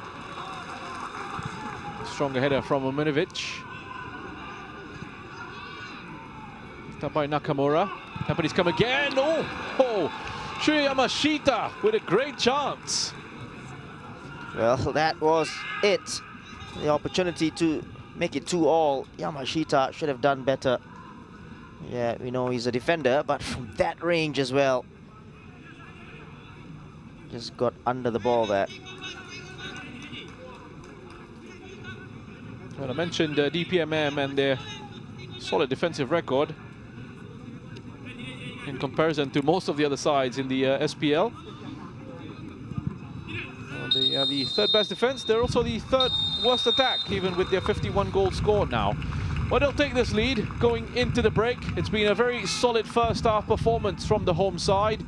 Stronger header from Muminovic. Up by Nakamura. Tampines come again. Oh, Shuya Yamashita with a great chance. Well, that was it. The opportunity to make it 2-2. Yamashita should have done better. Yeah, we know he's a defender, but from that range as well. Just got under the ball there. Well, I mentioned DPMM and their solid defensive record in comparison to most of the other sides in the SPL. They are the third best defense. They're also the third worst attack, even with their 51 goals scored now. But they'll take this lead going into the break. It's been a very solid first half performance from the home side.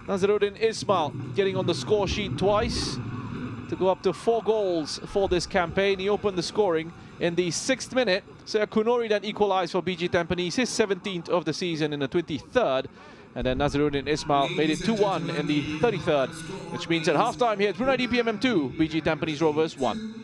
Nazaruddin Ismail getting on the score sheet twice to go up to 4 goals for this campaign. He opened the scoring in the 6th minute. So Kunori then equalized for BG Tampines, his 17th of the season in the 23rd. And then Nazaruddin Ismail made it 2-1 in the 33rd, which means at halftime here, it's Brunei DPMM 2, BG Tampines Rovers 1.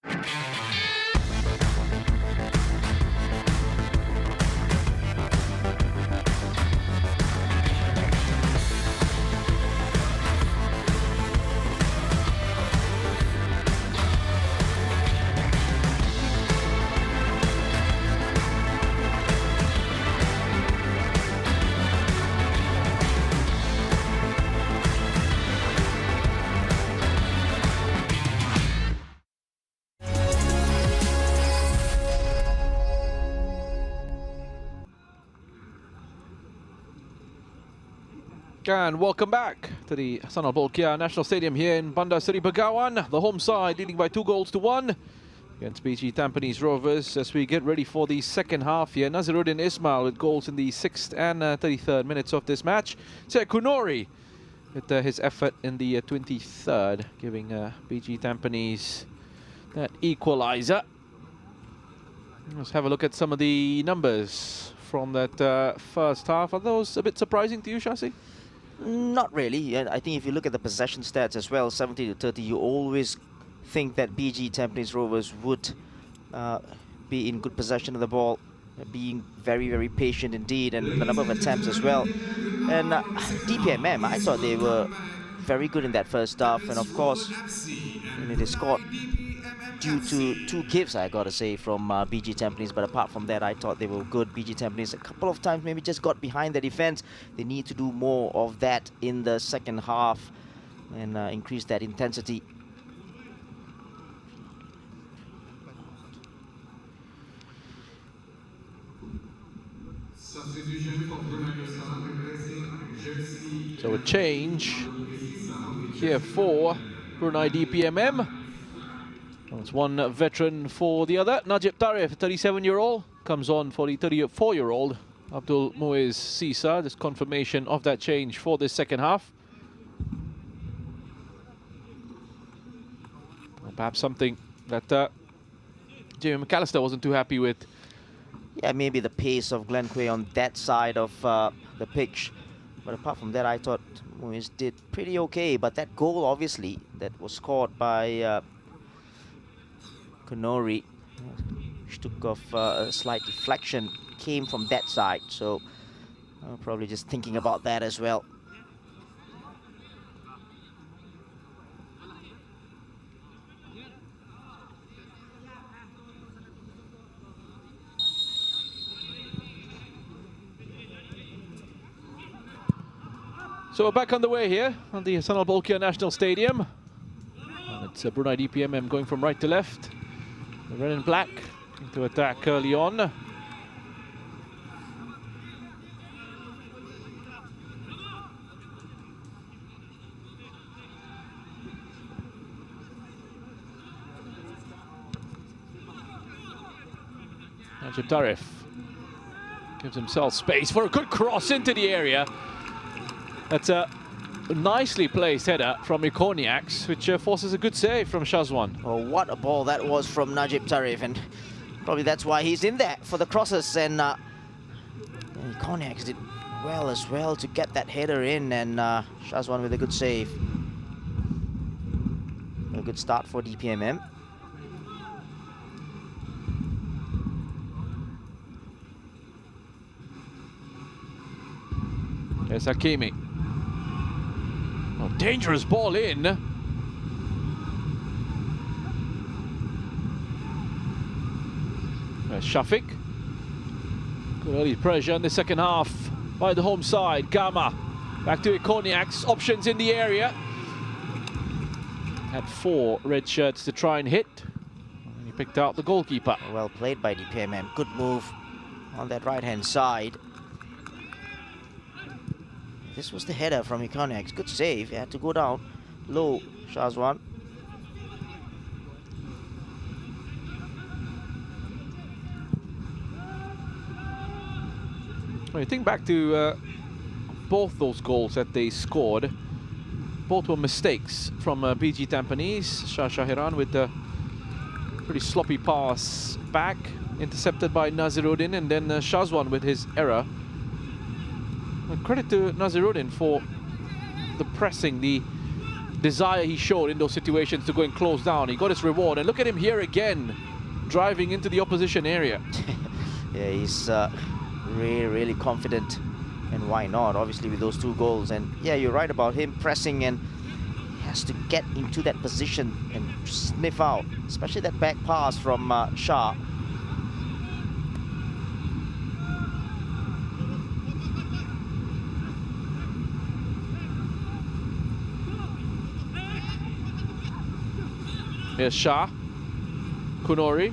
And welcome back to the Hassanal Bolkiah National Stadium here in Bandar Seri Begawan. The home side leading by 2-1 against BG Tampines Rovers as we get ready for the second half here. Naziruddin Ismail with goals in the 6th and 33rd minutes of this match. Syed Kunori with his effort in the 23rd, giving BG Tampines that equaliser. Let's have a look at some of the numbers from that first half. Are those a bit surprising to you, Shasi? Not really. I think if you look at the possession stats as well, 70 to 30, you always think that BG Tampines Rovers would be in good possession of the ball, being very, very patient indeed, and the number of attempts as well. And DPMM, I thought they were very good in that first half, and of course, they scored due to 2 gives, I gotta say, from BG Tampines. But apart from that, I thought they were good. BG Tampines a couple of times maybe just got behind the defense. They need to do more of that in the second half and increase that intensity. So a change here for Brunei DPMM. It's one veteran for the other. Najib Tarif, 37-year-old, comes on for the 34-year-old Abdul Muiz Sisa. This confirmation of that change for this second half. Perhaps something that Jamie McAllister wasn't too happy with. Yeah, maybe the pace of Glenn Quay on that side of the pitch. But apart from that, I thought Muiz did pretty okay. But that goal, obviously, that was scored by Kunori, which took off a slight deflection, came from that side. So probably just thinking about that as well. So we're back on the way here on the Hassanal Bolkiah National Stadium. And it's Brunei DPMM going from right to left. The red and black into attack early on. Najib Tarif gives himself space for a good cross into the area. That's a nicely placed header from Ikoniaks, which forces a good save from Shazwan. Oh, what a ball that was from Najib Tarif, and probably that's why he's in there for the crosses. And Ikoniaks did well as well to get that header in, and Shazwan with a good save. A good start for DPMM. There's Hakimi. Oh, dangerous ball in. There's Shafiq. Good early pressure in the second half by the home side. Gama back to Ikoniaks. Options in the area. Had 4 red shirts to try and hit. And he picked out the goalkeeper. Well played by DPMM. Good move on that right-hand side. This was the header from Ikoniaks. Good save. He had to go down low, Shazwan. When you think back to both those goals that they scored, both were mistakes from BG Tampines. Shah Shahiran with the pretty sloppy pass back, intercepted by Naziruddin, and then Shazwan with his error. Credit to Naziruddin for the pressing, the desire he showed in those situations to go and close down. He got his reward, and look at him here again, driving into the opposition area. Yeah, he's really confident, and why not? Obviously with those 2 goals, and yeah, you're right about him pressing, and he has to get into that position and sniff out, especially that back pass from Shah. Here's Shah, Kunori.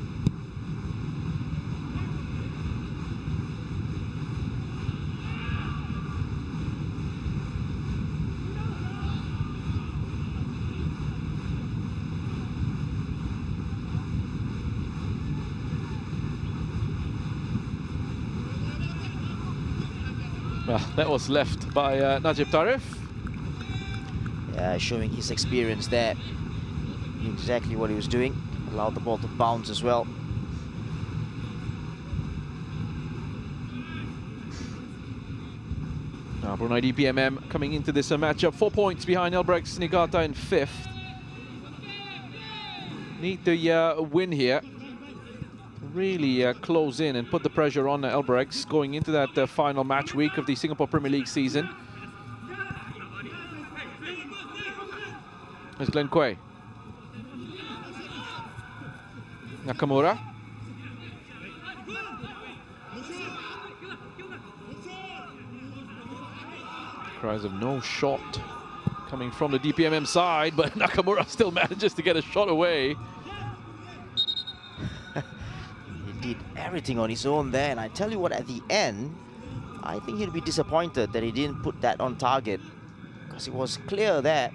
Well, that was left by Najib Tarif. Yeah, showing his experience there. Knew exactly what he was doing. Allowed the ball to bounce as well. Now Brunei DPMM coming into this matchup 4 points behind Albrechts Niigata in 5th. Need the win here. Really close in and put the pressure on Albrechts going into that final match week of the Singapore Premier League season. There's Glenn Quay. Nakamura. Cries of no shot coming from the DPMM side, but Nakamura still manages to get a shot away. He did everything on his own there, and I tell you what, at the end, I think he'd be disappointed that he didn't put that on target, because it was clear there,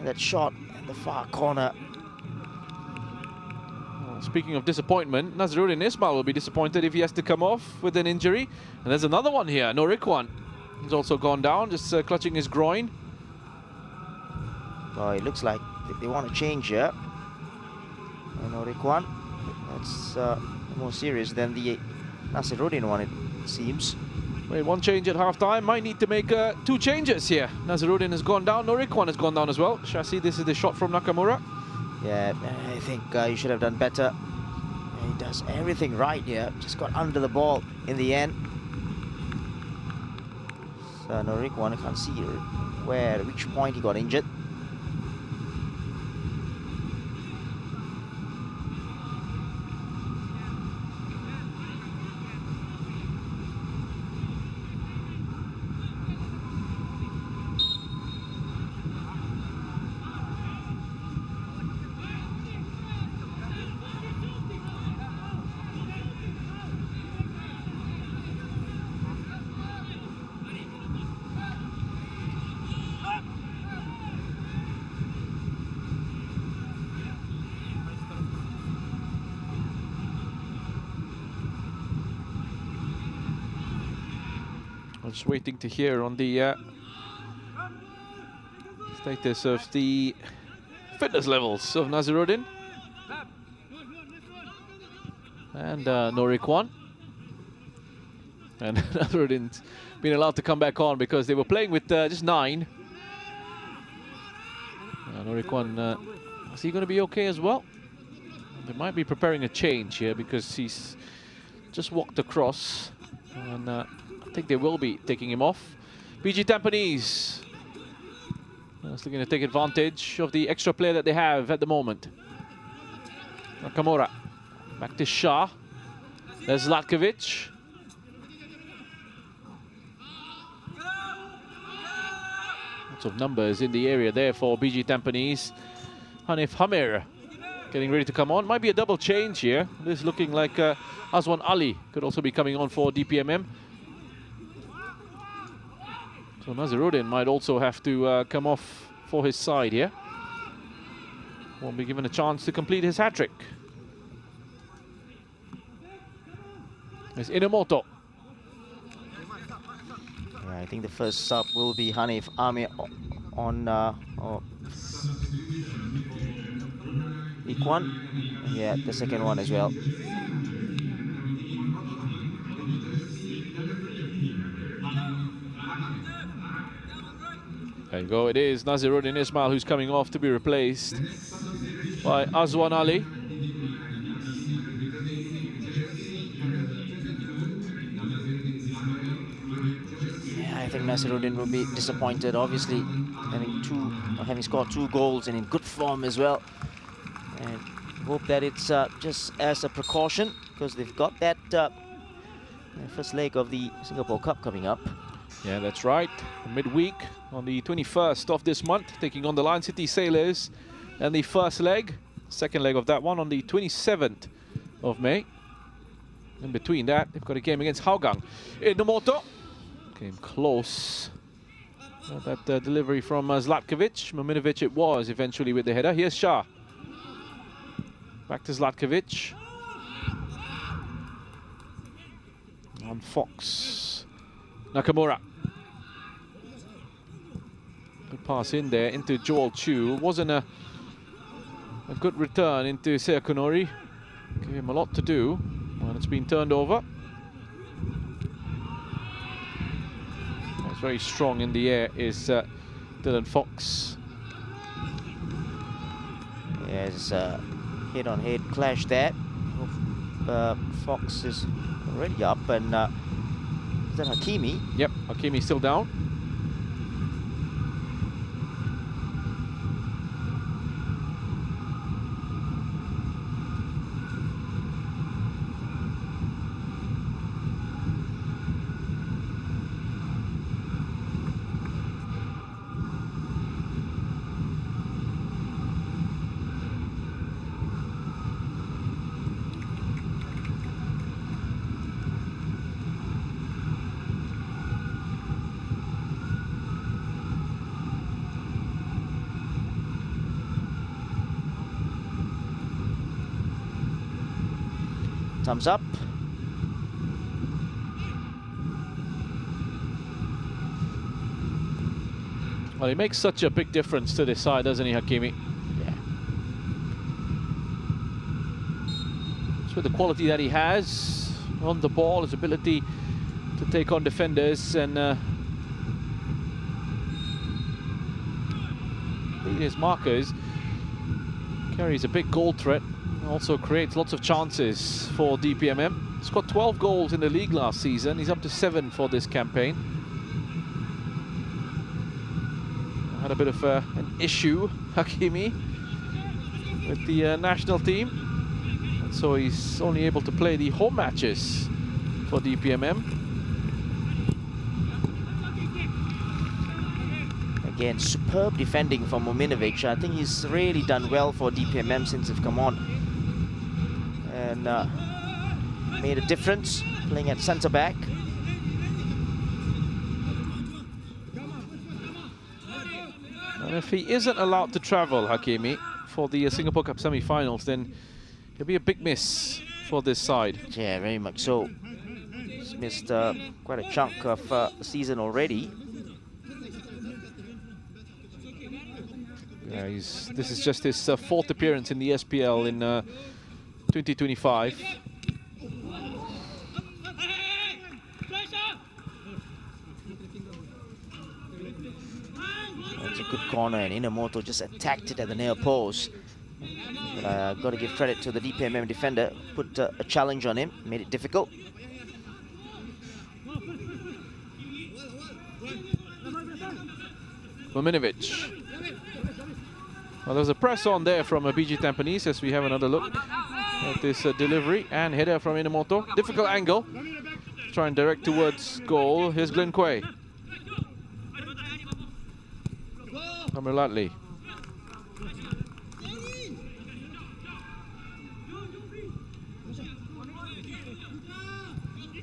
that shot in the far corner. Well, speaking of disappointment, Nazruddin Ismail will be disappointed if he has to come off with an injury. And there's another one here, Norikwan. He's also gone down, just clutching his groin. Oh, it looks like they want to change here. Norikwan, that's more serious than the Nazruddin one, it seems. Wait, one change at half-time. Might need to make 2 changes here. Nazruddin has gone down. Norikwan has gone down as well. Shasi, this is the shot from Nakamura. Yeah, I think you should have done better. He does everything right here. Just got under the ball in the end. So Norikwan, I can't see which point he got injured. I'm just waiting to hear on the status of the fitness levels of Nazruddin and Norikwan. And Nazruddin's been allowed to come back on because they were playing with just 9. Norikwan, is he going to be okay as well? They might be preparing a change here because he's just walked across, and I think they will be taking him off. BG Tampines is looking to take advantage of the extra player that they have at the moment. Nakamura, back to Shah. There's Zlatkovic. Lots of numbers in the area there for BG Tampines. Hanif Hamir getting ready to come on. Might be a double change here. This is looking like Azwan Ali could also be coming on for DPMM. So Nazruddin might also have to come off for his side here. Won't be given a chance to complete his hat-trick. There's Inamoto. Yeah, I think the first sub will be Hanif Amir on Ikwan. Yeah, the second one as well. There you go. It is Naziruddin Ismail who's coming off to be replaced by Azwan Ali. Yeah, I think Naziruddin will be disappointed, obviously, having scored 2 goals and in good form as well. And hope that it's just as a precaution, because they've got that first leg of the Singapore Cup coming up. Yeah, that's right. Midweek on the 21st of this month, taking on the Lion City Sailors. And the first leg, second leg of that one on the 27th of May. In between that, they've got a game against Hougang in Nomoto. Came close. That delivery from Zlatkovic. Mominovic it was eventually with the header. Here's Shah. Back to Zlatkovic. On Fox. Nakamura. Good pass in there into Joel Chu. Wasn't a good return into Seakonori. Gave him a lot to do. And it's been turned over. It's very strong in the air is Dylan Fox. There's a head-on-head clash there. Fox is already up, and is that Hakimi? Yep, Hakimi still down. Thumbs up. Well, he makes such a big difference to this side, doesn't he, Hakimi? Yeah. It's with the quality that he has on the ball, his ability to take on defenders and beat his markers. Carries a big goal threat. Also creates lots of chances for DPMM. He's got 12 goals in the league last season. He's up to 7 for this campaign. Had a bit of an issue, Hakimi, with the national team. And so he's only able to play the home matches for DPMM. Again, superb defending from Mominovic. I think he's really done well for DPMM since they've come on. And made a difference playing at centre-back. And if he isn't allowed to travel, Hakimi, for the Singapore Cup semi-finals, then he'll be a big miss for this side. Yeah, very much so. He's missed quite a chunk of the season already. Yeah, this is just his 4th appearance in the SPL in 2025. That's a good corner, and Inamoto just attacked it at the near post. But got to give credit to the DPMM defender. Put a challenge on him, made it difficult. Mominovic. Well, there's a press on there from BG Tampines as we have another look at this delivery and header from Inamoto. Difficult angle. Try and direct towards goal. Here's Glenn Quay. Amirlatli.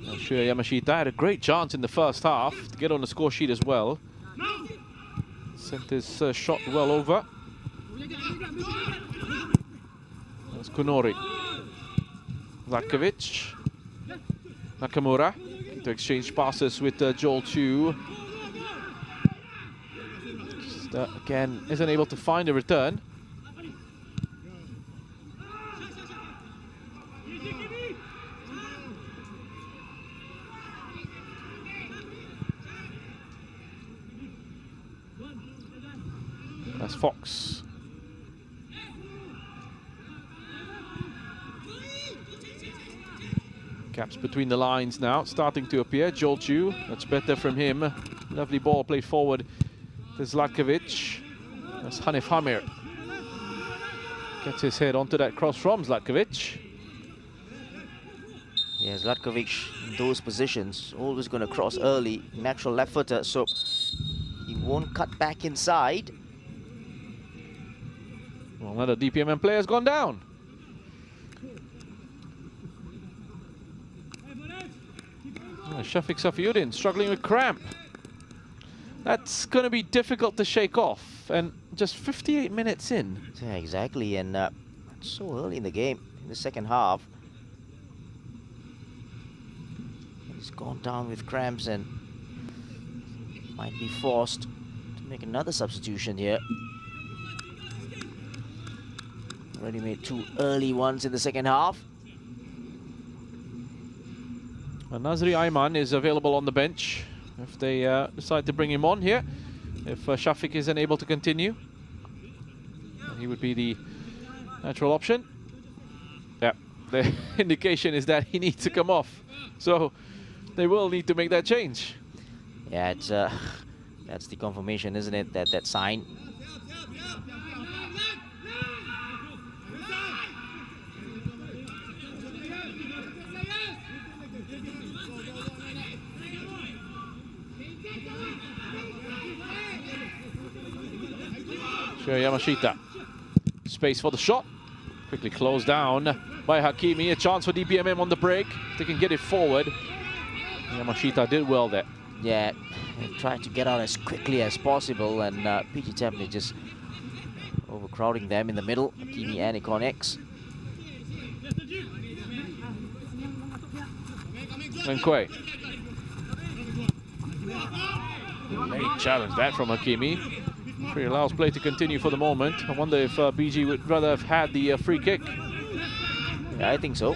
Shuya Yamashita had a great chance in the first half to get on the score sheet as well. Sent his shot well over. That's Kunori. Zlatkovic. Nakamura to exchange passes with Joel Chu. Just, again, isn't able to find a return. Fox. Gaps between the lines now, starting to appear. Joel Chu, that's better from him. Lovely ball played forward to Zlatkovic. That's Hanif Hamir. Gets his head onto that cross from Zlatkovic. Yeah, Zlatkovic in those positions, always going to cross early, natural left footer, so he won't cut back inside. Well, another DPMM player has gone down. Shafiq Safiuddin struggling with cramp. That's going to be difficult to shake off, and just 58 minutes in. Yeah, exactly, and so early in the game, in the second half. He's gone down with cramps and might be forced to make another substitution here. Already made 2 early ones in the second half. Nazri Ayman is available on the bench if they decide to bring him on here. If Shafiq is unable to continue, he would be the natural option. Yeah, the indication is that he needs to come off. So they will need to make that change. Yeah, it's that's the confirmation, isn't it? That sign. Yamashita. Space for the shot. Quickly closed down by Hakimi. A chance for DPMM on the break. They can get it forward. Yamashita did well there. Yeah, they tried to get out as quickly as possible, and PG Tampines just overcrowding them in the middle. Hakimi and Ikonex. Glenquay. Late challenge that from Hakimi. Free allows play to continue for the moment. I wonder if BG would rather have had the free kick. Yeah, I think so.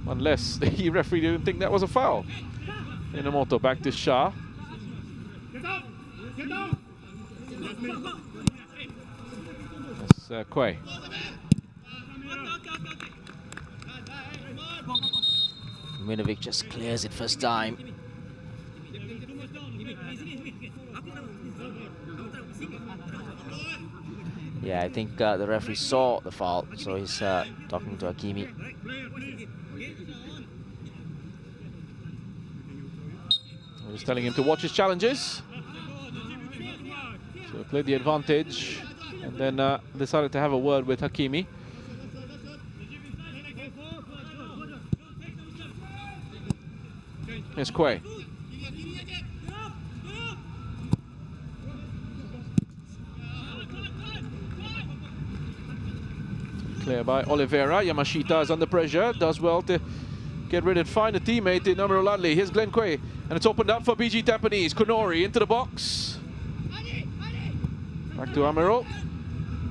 Unless the referee didn't think that was a foul. Inamoto back to Shah. That's Quay. Minovic just clears it first time. Yeah, I think the referee saw the foul, so he's talking to Hakimi. Just telling him to watch his challenges. So played the advantage and then decided to have a word with Hakimi. Here's Quay. Clear by Oliveira. Yamashita is under pressure. Does well to get rid and find a teammate in Amiro Ladley. Here's Glenn Quay. And it's opened up for BG Tampines. Konori into the box. Back to Amiro.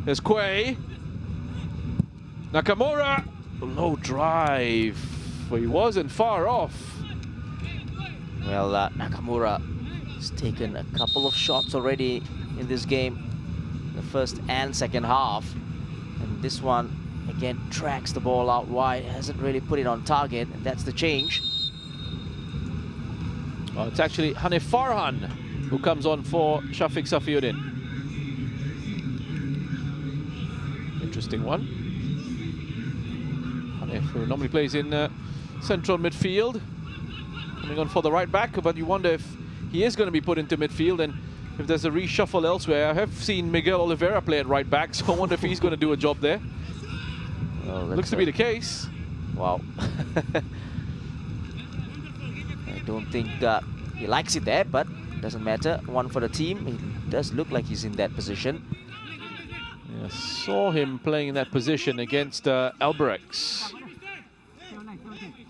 Here's Quay. Nakamura. Low drive. Well, he wasn't far off. Well, Nakamura has taken a couple of shots already in this game. The first and second half. And this one, again, tracks the ball out wide. Hasn't really put it on target. And that's the change. Well, it's actually Hanif Farhan who comes on for Shafiq Safiuddin. Interesting one. Hanif, who normally plays in central midfield, coming on for the right back, but you wonder if he is going to be put into midfield and if there's a reshuffle elsewhere. I have seen Miguel Oliveira play at right back, so I wonder if he's going to do a job there. Well, looks to be the case. Wow. I don't think he likes it there, but doesn't matter. One for the team. He does look like he's in that position. Yeah, saw him playing in that position against Albirex.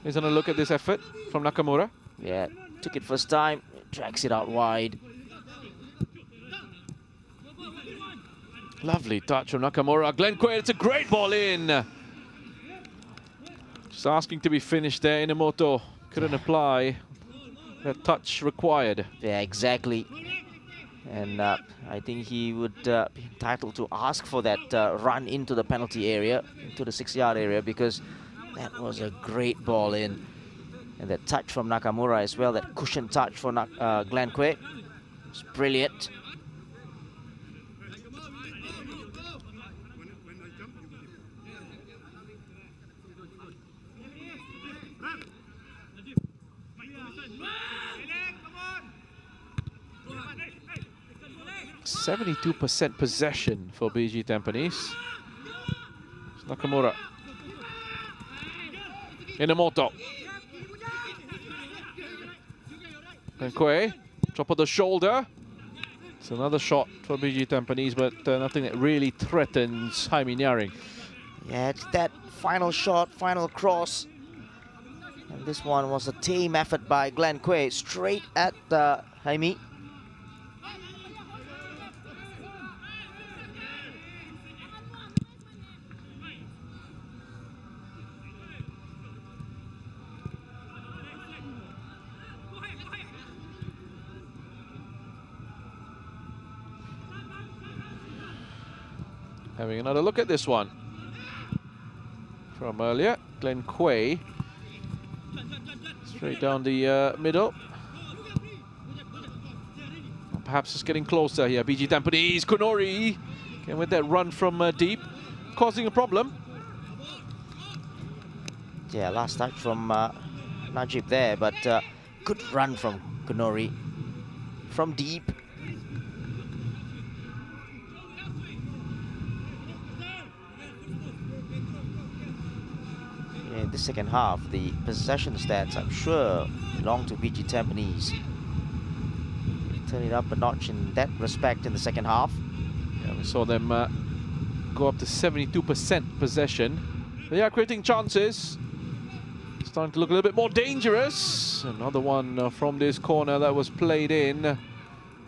Here's another look at this effort from Nakamura. Yeah, took it first time, drags it out wide. Lovely touch from Nakamura. Glenn Quay, it's a great ball in. Just asking to be finished there. Inamoto couldn't apply that touch required. Yeah, exactly. And I think he would be entitled to ask for that run into the penalty area, into the 6-yard area, because that was a great ball in. And that touch from Nakamura as well, that cushion touch for Glenn Quay. It's brilliant. .72% possession for BG Tampines. It's Nakamura. Inamoto. And Quay, top of the shoulder. It's another shot for BG Tampines, but nothing that really threatens Jaime Nyaring. Yeah, it's that final shot, final cross. And this one was a team effort by Glenn Quay, straight at Jaime. Having another look at this one. From earlier, Glenn Quay. Straight down the middle. Perhaps it's getting closer here. BG Tampines, Kunori. Again with that run from deep, causing a problem. Yeah, last touch from Najib there, but good run from Kunori. From deep. In the second half, the possession stats, I'm sure, belong to BG Tampines. Turn it up a notch in that respect in the second half. Yeah, we saw them go up to 72% possession. They are creating chances. Starting to look a little bit more dangerous. Another one from this corner that was played in.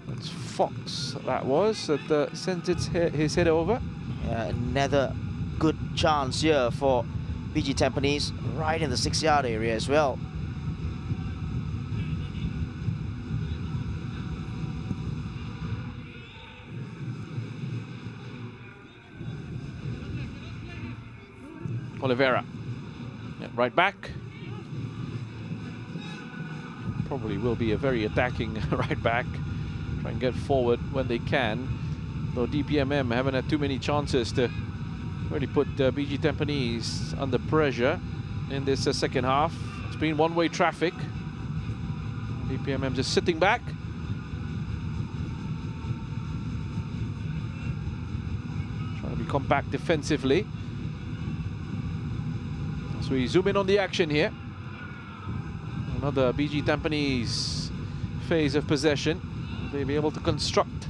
That's Fox, that was, that sent his head over. Yeah, another good chance here for BG Tampines, right in the 6-yard area as well. Oliveira, yeah, right back. Probably will be a very attacking right back. Try and get forward when they can. Though DPMM haven't had too many chances to really put BG Tampines under pressure in this second half. It's been one-way traffic. DPMM just sitting back. Trying to be compact defensively. As we zoom in on the action here. Another BG Tampines phase of possession. They'll be able to construct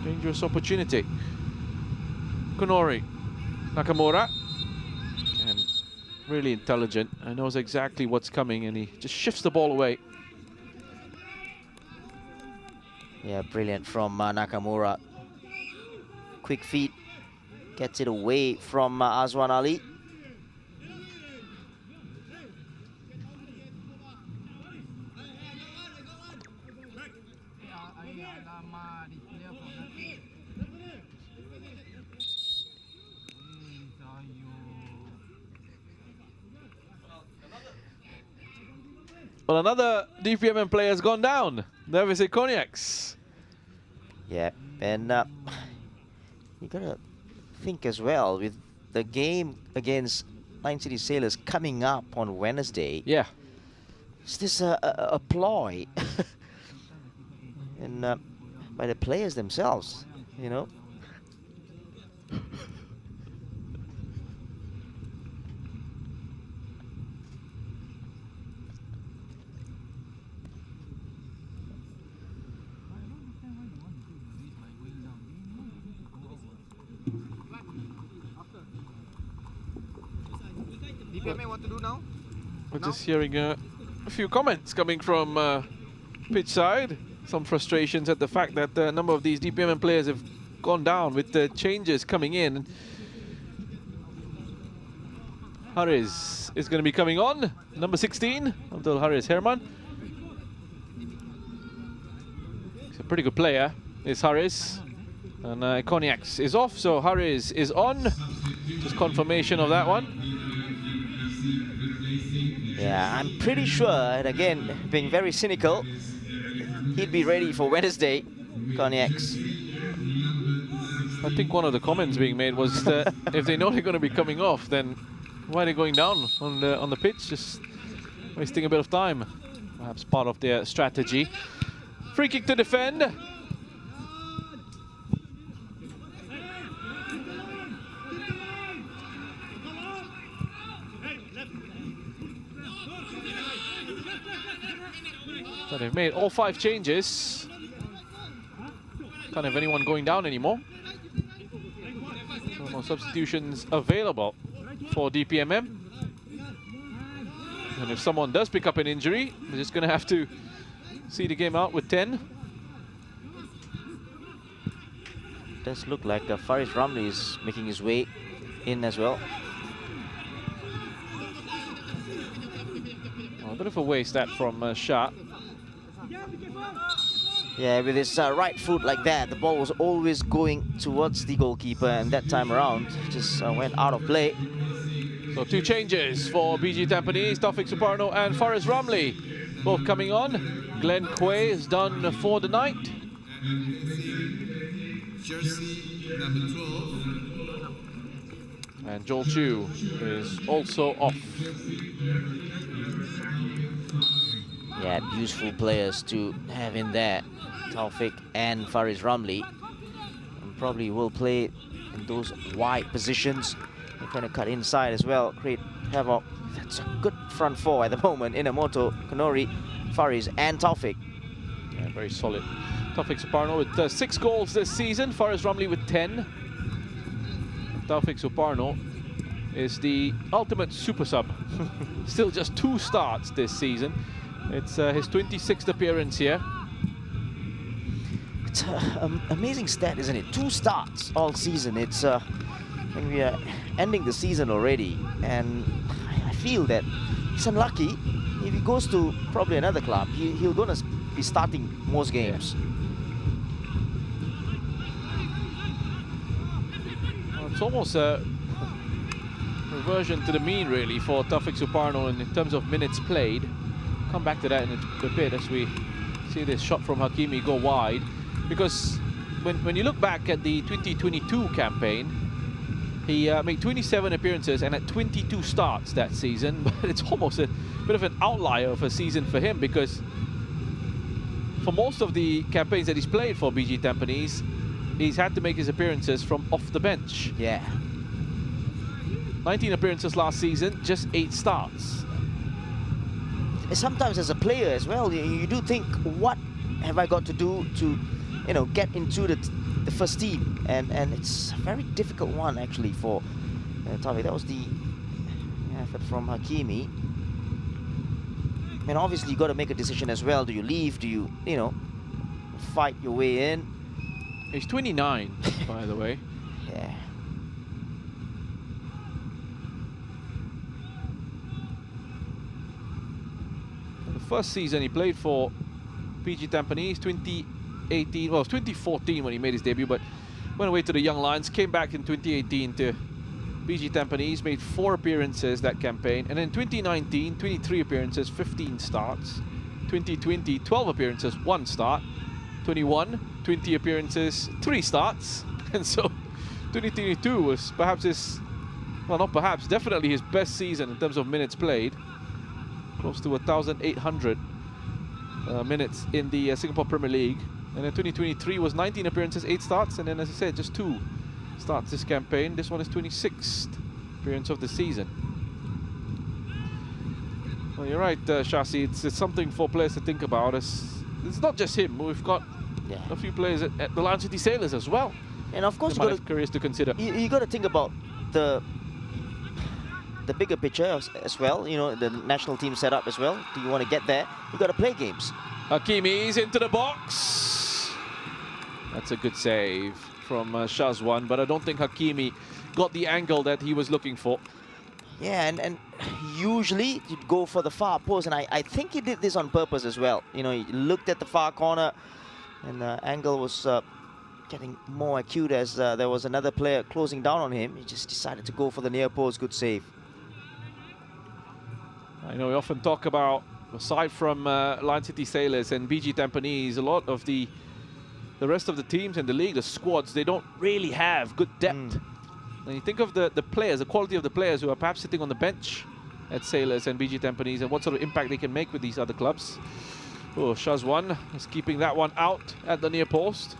dangerous opportunity. Kunori, Nakamura, and really intelligent and knows exactly what's coming, and he just shifts the ball away. Yeah, brilliant from Nakamura. Quick feet, gets it away from Azwan Ali. Well, another DPMM player has gone down. Nevis Cognacs. Yeah, and you gotta think as well with the game against Line City Sailors coming up on Wednesday. Yeah. Is this a ploy? And by the players themselves, you know? DPMM what to do now? We're just hearing a few comments coming from pitch side. Some frustrations at the fact that a number of these DPMM players have gone down with the changes coming in. Haris is going to be coming on, number 16, Abdul Haris Herman. He's a pretty good player, is Harris. And Cognacs is off, so Harris is on. Just confirmation of that one. Yeah, I'm pretty sure, and again, being very cynical, he'd be ready for Wednesday, Cognacs. I think one of the comments being made was that if they know they're going to be coming off, then why are they going down on the pitch? Just wasting a bit of time. Perhaps part of their strategy. Free kick to defend. So they've made all 5 changes. Can't have anyone going down anymore. So no substitutions available for DPMM. And if someone does pick up an injury, they're just going to have to see the game out with 10. Does look like Faris Ramli is making his way in as well. Oh, a bit of a waste that from Shah. Yeah, with his right foot like that, the ball was always going towards the goalkeeper, and that time around just went out of play. So 2 changes for BG Tampines, Taufik Suparno and Faris Ramli. Both coming on. Glenn Quay is done for the night. Jersey number 12. And Joel Chu is also off. Yeah, useful players to have in there, Taufik and Faris Ramli. And probably will play in those wide positions. They're trying to cut inside as well, create havoc. That's a good front four at the moment. Inamoto, Konori, Faris and Taufik. Yeah, very solid. Taufik Suparno with 6 goals this season, Faris Ramli with 10. Taufik Suparno is the ultimate super sub. Still just 2 starts this season. It's his 26th appearance here. It's an amazing stat, isn't it? 2 starts all season. It's when we are ending the season already, and I feel that he's unlucky. If he goes to probably another club, he'll gonna be starting most games. Well, it's almost a reversion to the mean, really, for Taufik Suparno in terms of minutes played. Come back to that in a bit as we see this shot from Hakimi go wide. Because when you look back at the 2022 campaign, he made 27 appearances and had 22 starts that season. But it's almost a bit of an outlier of a season for him, because for most of the campaigns that he's played for BG Tampines, he's had to make his appearances from off the bench. Yeah. 19 appearances last season, just 8 starts. Sometimes as a player as well, you do think, what have I got to do to, you know, get into the first team? And it's a very difficult one actually for Taufik. That was the effort from Hakimi. And obviously you got to make a decision as well. Do you leave? Do you, you know, fight your way in? He's 29, by the way. Yeah. The first season he played for PG Tampines, 2018, well, it was 2014 when he made his debut, but went away to the Young Lions, came back in 2018 to PG Tampines, made 4 appearances that campaign, and then 2019, 23 appearances, 15 starts. 2020, 12 appearances, 1 start. 21, 20 appearances, 3 starts. And so 2022 was perhaps his, well, not perhaps, definitely his best season in terms of minutes played. Close to 1,800 minutes in the Singapore Premier League. And then 2023 was 19 appearances, 8 starts, and then, as I said, just 2 starts this campaign. This one is 26th appearance of the season. Well, you're right, Shasi. It's something for players to think about. It's not just him. We've got a few players at the Lion City Sailors as well. And of course, you got careers to consider. You got to think about the bigger picture as well. You know, the national team setup as well. Do you want to get there? You got to play games. Hakimi's into the box. That's a good save from Shazwan, but I don't think Hakimi got the angle that he was looking for. Yeah, and usually you'd go for the far post, and I think he did this on purpose as well. You know, he looked at the far corner, And angle was getting more acute as there was another player closing down on him. He just decided to go for the near post. Good save. I know we often talk about, aside from Lion City Sailors and BG Tampines, a lot of the rest of the teams in the league, the squads, they don't really have good depth. When you think of the players, the quality of the players who are perhaps sitting on the bench at Sailors and BG Tampines, and what sort of impact they can make with these other clubs. Oh, Shazwan is keeping that one out at the near post.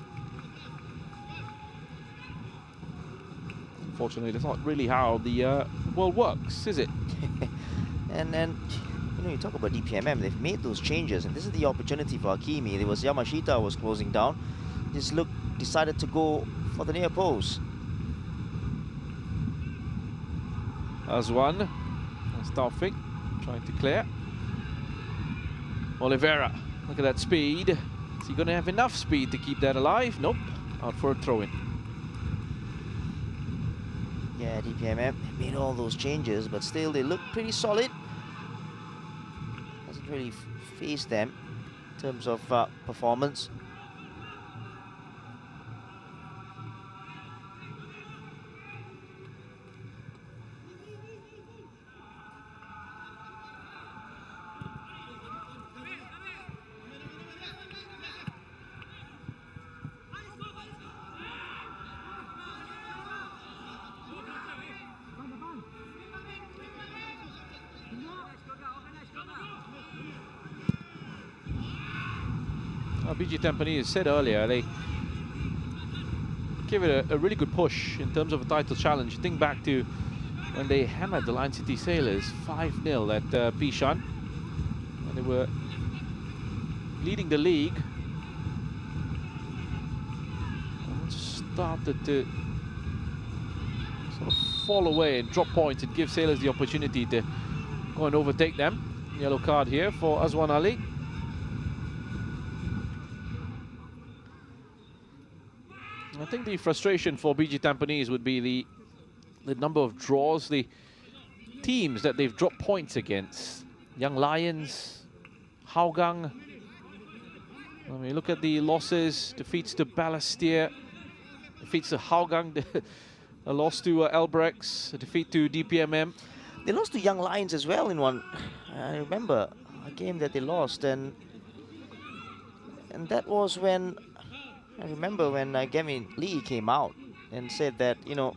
Unfortunately, that's not really how the world works, is it? And you know, you talk about DPMM, they've made those changes, and this is the opportunity for Hakimi. There was Yamashita was closing down. Just decided to go for the near post. Azwan, that's Taufik trying to clear. Oliveira, look at that speed. Is he going to have enough speed to keep that alive? Nope, out for a throw-in. Yeah, DPMM made all those changes, but still they look pretty solid. Doesn't really phase them in terms of performance. BG Tampines said earlier, they gave it a really good push in terms of a title challenge. Think back to when they hammered the Lion City Sailors 5-0 at Bishan, when they were leading the league. And started to sort of fall away and drop points and give Sailors the opportunity to go and overtake them. Yellow card here for Azwan Ali. I think the frustration for BG Tampines would be the number of draws, the teams that they've dropped points against. Young Lions, Hougang. I mean, look at the losses. Defeats to Balestier, defeats to Hougang, a loss to Albrechts, a defeat to DPMM. They lost to Young Lions as well in one. I remember a game that they lost, and that was when I remember when Gavin Lee came out and said that, you know,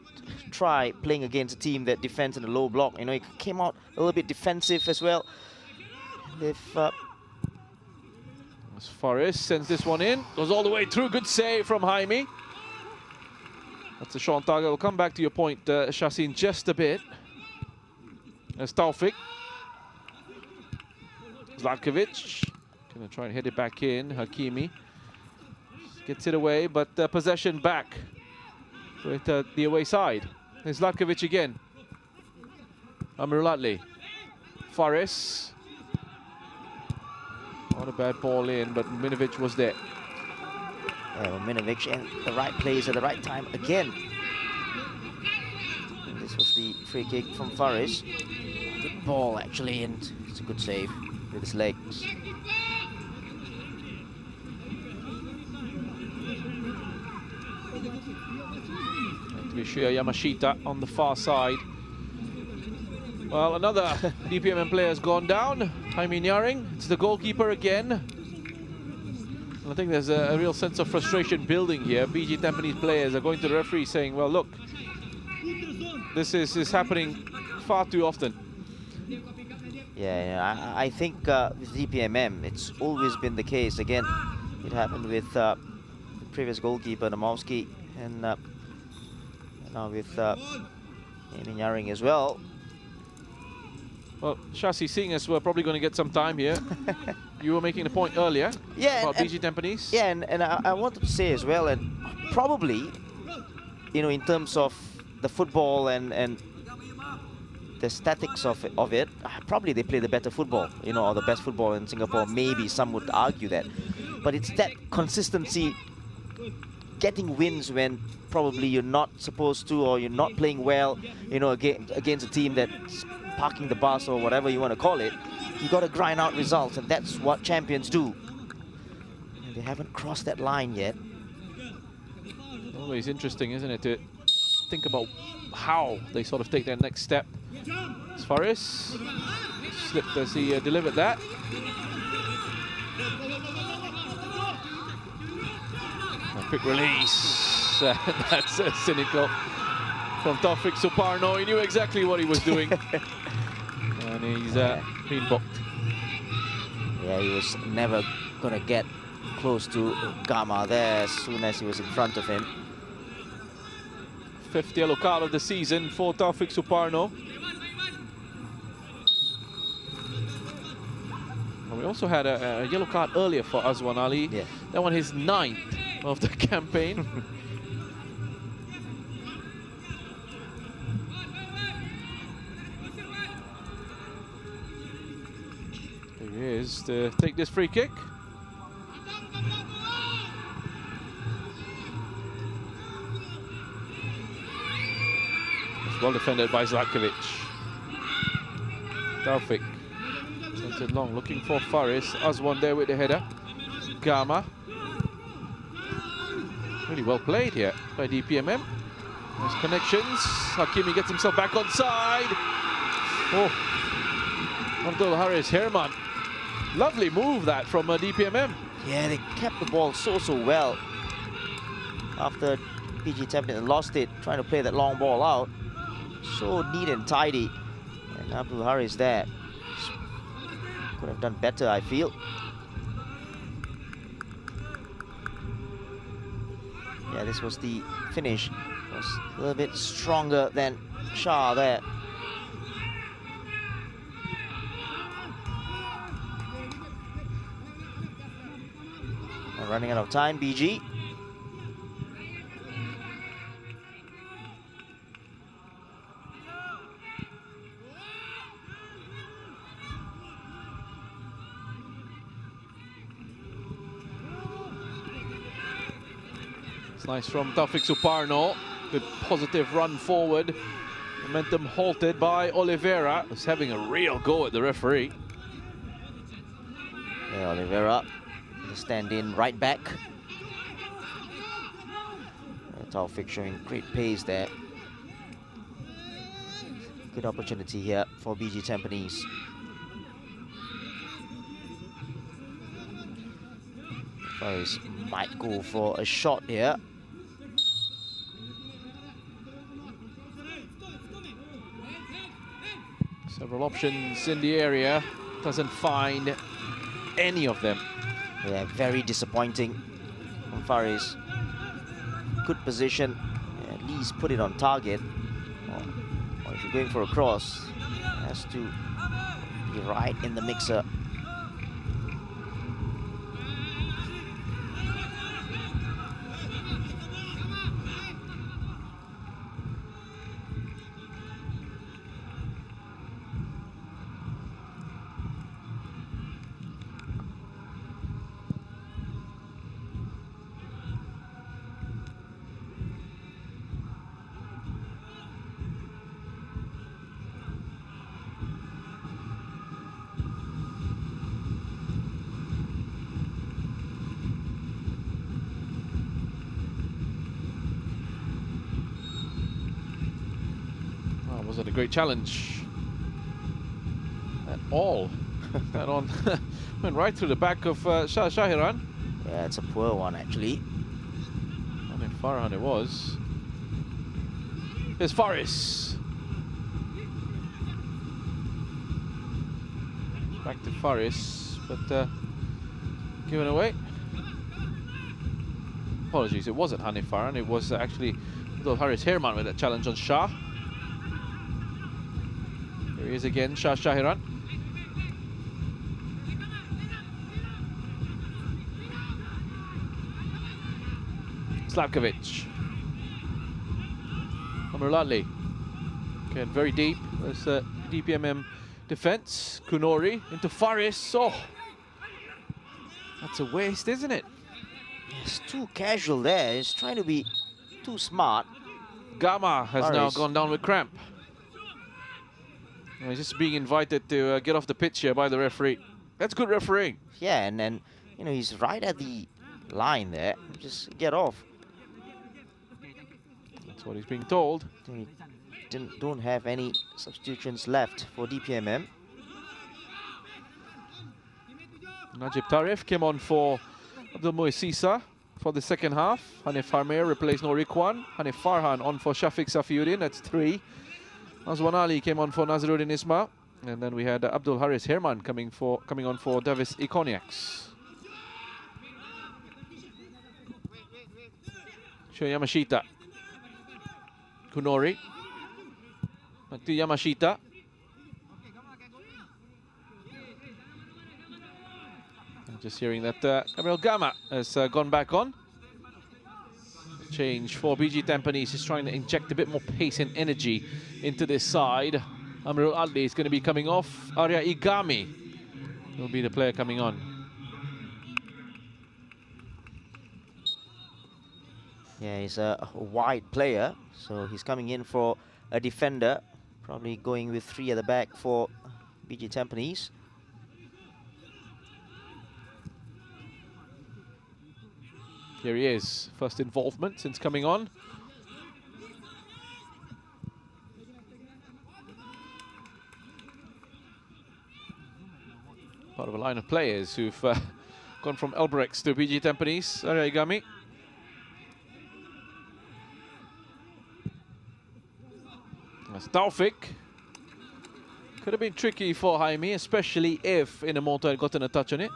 try playing against a team that defends in the low block. You know, he came out a little bit defensive as well. They've as Forrest sends this one in, goes all the way through. Good save from Jaime. That's a shot on target. We'll come back to your point, Shasin, just a bit. There's Taufik. Zlatkovic gonna try and hit it back in. Hakimi gets it away, but possession back with the away side. There's Zlatkovic again. Amirulali. Faris. Not a bad ball in, but Minovic was there. well, Minovic in the right place at the right time again. And this was the free kick from Faris. Good ball actually, and it's a good save with his legs. To be sure, Yamashita on the far side. Well, another DPMM player has gone down. Jaime Nyaring. It's the goalkeeper again. And I think there's a real sense of frustration building here. BG Tampines players are going to the referee saying, well, look, this is happening far too often. Yeah, I think with DPMM, it's always been the case. Again, it happened with the previous goalkeeper, Namowski, and now with Jaime Nyaring as well. Well, Shasi, seeing as we're probably going to get some time here, you were making a point earlier about BG Tampines. Yeah, and I wanted to say as well, and probably, you know, in terms of the football and the statics of it, probably they play the better football, you know, or the best football in Singapore. Maybe some would argue that. But it's that consistency, getting wins when probably you're not supposed to, or you're not playing well, you know, against a team that's parking the bus or whatever you want to call it. You got to grind out results, and that's what champions do. They haven't crossed that line yet. Always interesting, isn't it, to think about how they sort of take their next step. As Faris slipped as he delivered that. A quick release. That's cynical from Taufik Suparno. He knew exactly what he was doing. And he's been booked. Yeah, he was never going to get close to Gama there as soon as he was in front of him. 5th yellow card of the season for Taufik Suparno. And we also had a yellow card earlier for Azwan Ali. Yeah. That one his 9th of the campaign. Here he is to take this free kick. It's well defended by Zlatkovic. Taufik sends it long, looking for Faris. Azwan there with the header. Gama. Really well played here by DPMM. Nice connections. Hakimi gets himself back on side. Oh, Abdul Haris Herman. Lovely move that from DPMM. Yeah, they kept the ball so well. After PG Tampines lost it, trying to play that long ball out. So neat and tidy. And Abdul Haris there. Could have done better, I feel. Yeah, this was the finish. Was a little bit stronger than Shah there. And running out of time, BG. Nice from Taufik Suparno. Good positive run forward. Momentum halted by Oliveira, who's having a real go at the referee. Yeah, Oliveira, the stand-in right back. Taufik showing great pace there. Good opportunity here for BG Tampines. Faris might go for a shot here. Several options in the area, doesn't find any of them. Yeah, very disappointing from Faris. Good position, at least put it on target. Or if you're going for a cross, it has to be right in the mixer. Wasn't a great challenge at all. That on went right through the back of Shahiran. Yeah, it's a poor one actually. I mean, Farhan it was. Here's Faris. Back to Faris, but given away. Apologies, it wasn't Hanif Farhan, it was actually Abdul Haris Herman with that challenge on Shah. Here he is again, Shah Shahiran. Slavkovic. Amirladli. Again, very deep. There's DPMM defense. Kunori into Faris. Oh, that's a waste, isn't it? It's too casual there. He's trying to be too smart. Gama has now Faris gone down with cramp. He's just being invited to get off the pitch here by the referee. That's good refereeing. Yeah, and then, you know, he's right at line there. Just get off. That's what he's being told. They don't have any substitutions left for DPMM. Najib Tarif came on for Abdul Muassisa for the second half. Hanif Harmeer replaced Nouri Kwan. Hanif Farhan on for Shafiq Safiuddin, that's 3. Azwan Ali came on for Nazaruddin Isma. And then we had Abdul Haris Herman coming on for Davis Ikoniaks. Sho Yamashita. Kunori. Back to Yamashita. I'm just hearing that Gabriel Gama has gone back on. Change for BG Tampines. He's trying to inject a bit more pace and energy into this side. Amrul Adli is going to be coming off. Arya Igami will be the player coming on. Yeah, he's a wide player, so he's coming in for a defender. Probably going with 3 at the back for BG Tampines. Here he is, first involvement since coming on. Part of a line of players who've gone from Elbrex to BG Tampines. Arya Igami. That's Taufik. Could have been tricky for Jaime, especially if Inamoto had gotten a touch on it.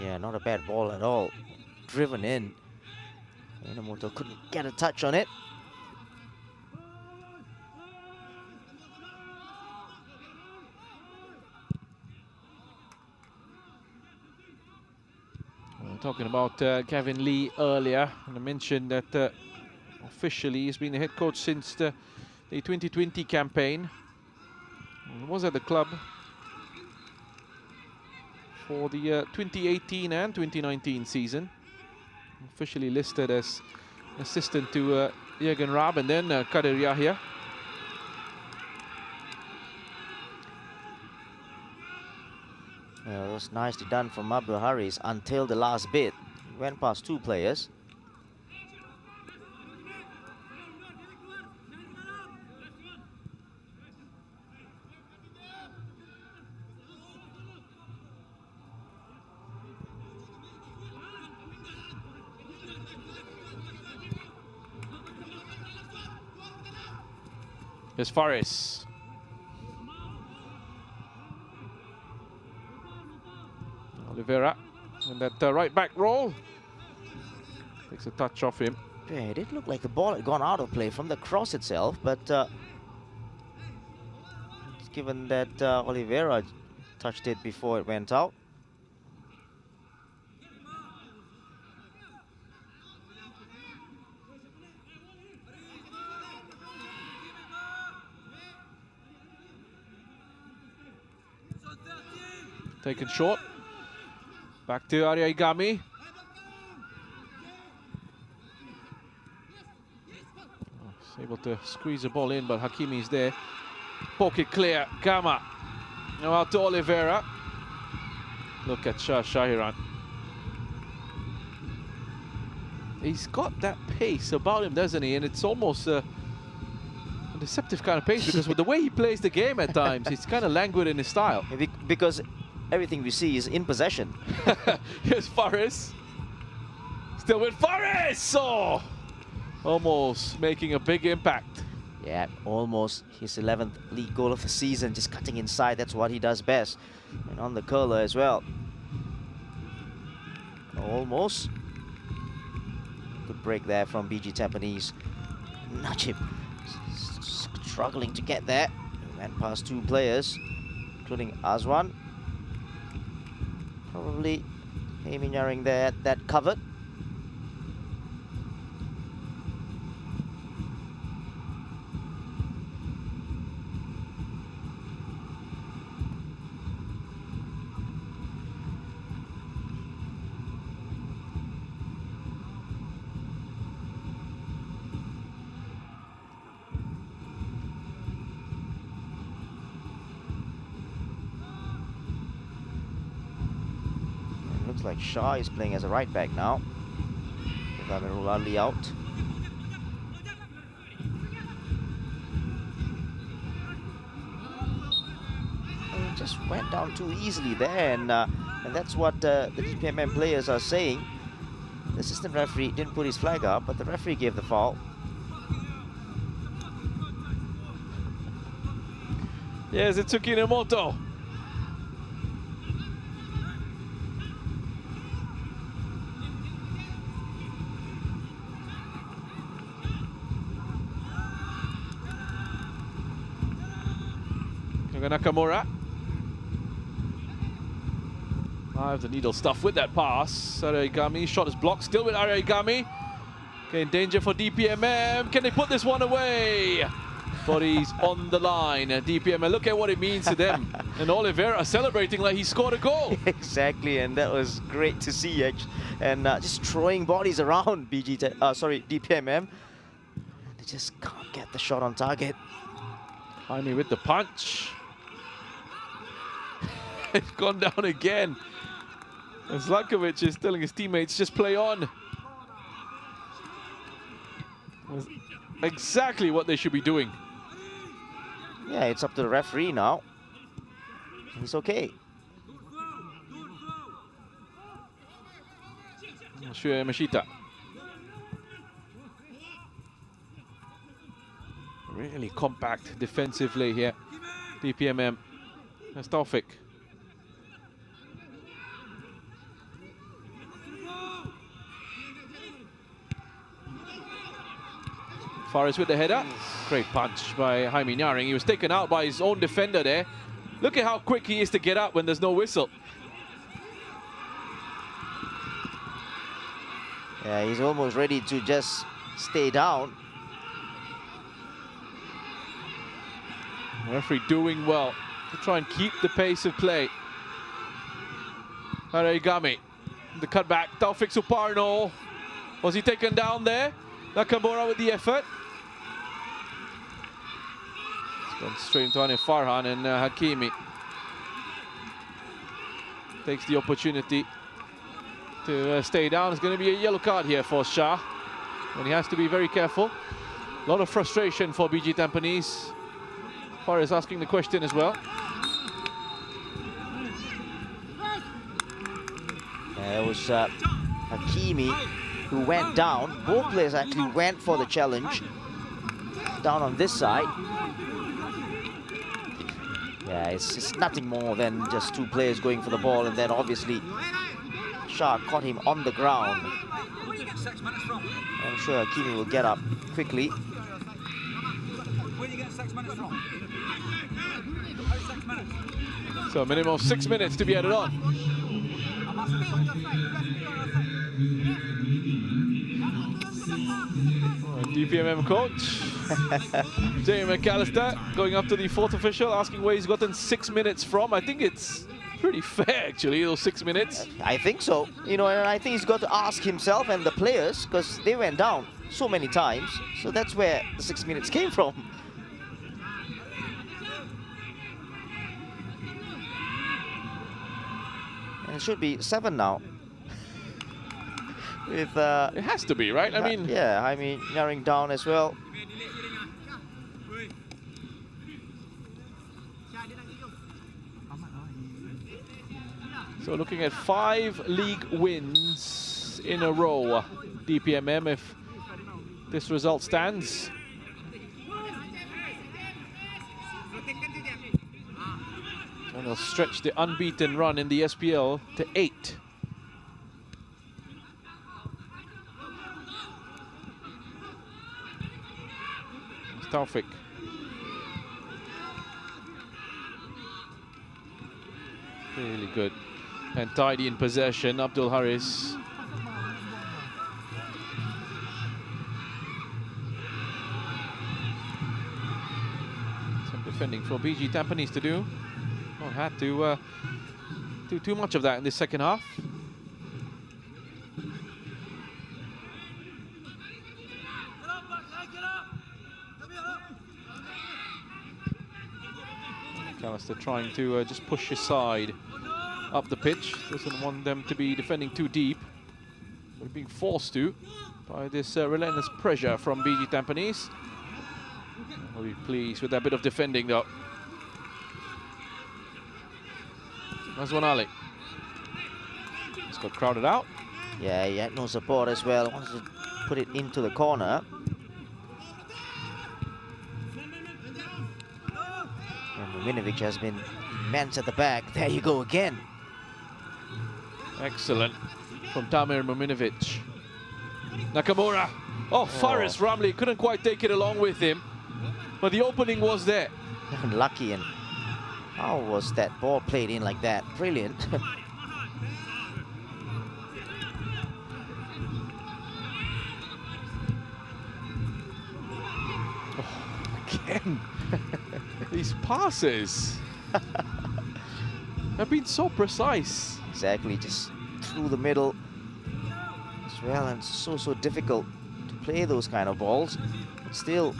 Yeah, not a bad ball at all. Driven in. Inamoto couldn't get a touch on it. We were talking about Gavin Lee earlier, and I mentioned that officially he's been the head coach since the 2020 campaign. He was at the club for the 2018 and 2019 season. Officially listed as assistant to Jürgen Raab and then Kadir Yahya. Well, it was nicely done from Abdul Haris until the last bit. He went past 2 players. Here's Faris. Oliveira and that right back roll. Takes a touch off him. Yeah, it did look like the ball had gone out of play from the cross itself, but given that Oliveira touched it before it went out. Taken short. Back to Arya Igami. Oh, able to squeeze the ball in, but Hakimi's there. Poke it clear. Gama. Now out to Oliveira. Look at Shahiran. He's got that pace about him, doesn't he? And it's almost a deceptive kind of pace because with the way he plays the game at times, he's kind of languid in his style. Because everything we see is in possession. Here's Faris. Still with Faris! Oh! Almost making a big impact. Yeah, almost his 11th league goal of the season, just cutting inside. That's what he does best. And on the curler as well. Almost. Good break there from BG Tampines. Najib struggling to get there. He went past 2 players, including Azwan. Probably aiming there at that covered. like Shah is playing as a right back now. With Amirul Ali out. And just went down too easily there, and that's what the DPMM players are saying. The assistant referee didn't put his flag up, but the referee gave the foul. Yes, it's Tsukinomoto. Nakamura. I have the needle stuff with that pass. Araigami, shot is blocked, still with Araigami. Okay, in danger for DPMM. Can they put this one away? Bodies on the line. DPMM, look at what it means to them. And Oliveira celebrating like he scored a goal. Exactly, and that was great to see, actually. And just throwing bodies around DPMM. They just can't get the shot on target. Jaime with the punch. It's gone down again. And Zlatkovic is telling his teammates, just play on. That's exactly what they should be doing. Yeah, it's up to the referee now. He's okay. Shuya Yamashita. Really compact defensively here. DPMM. That's Taufik. Faris with the header. Great punch by Jaime Nyaring. He was taken out by his own defender there. Look at how quick he is to get up when there's no whistle. Yeah, he's almost ready to just stay down. The referee doing well to try and keep the pace of play. Araigami, the cutback. Taufik Suparno. Was he taken down there? Nakamura with the effort. It's gone straight into Hanif Farhan, and Hakimi takes the opportunity to stay down. It's going to be a yellow card here for Shah, and he has to be very careful. A lot of frustration for BG Tampines. Faris asking the question as well. It was Hakimi who went down. Both players actually went for the challenge. Down on this side. Yeah, it's nothing more than just two players going for the ball, and then obviously Shah caught him on the ground. I'm sure Hakimi will get up quickly. So a minimum of 6 minutes to be added on. DPMM coach Jamie McAllister going up to the fourth official, asking where he's gotten 6 minutes from. I think it's pretty fair, actually, those 6 minutes. I think so. You know, and I think he's got to ask himself and the players, because they went down so many times. So that's where the 6 minutes came from. And it should be 7 now. With it has to be, right? I mean, yeah, I mean, narrowing down as well. So looking at 5 league wins in a row, DPMM, if this result stands. And they'll stretch the unbeaten run in the SPL to 8. Taufik. Really good and tidy in possession. Abdul Haris. Some defending for BG Tampines to do. Not had to do too much of that in this second half. McAllister trying to just push aside up the pitch. Doesn't want them to be defending too deep. But being forced to by this relentless pressure from BG Tampines. I'll be pleased with that bit of defending though. Hassanal. It's got crowded out. Yeah, he had no support as well. Wants to put it into the corner. And Muminovic has been immense at the back. There you go again. Excellent from Tamir Muminovic. Nakamura. Oh, Faris Ramli couldn't quite take it along with him. But the opening was there. Lucky. And how was that ball played in like that? Brilliant. Again, these passes have been so precise. Exactly, just through the middle as well, and so difficult to play those kind of balls, but still.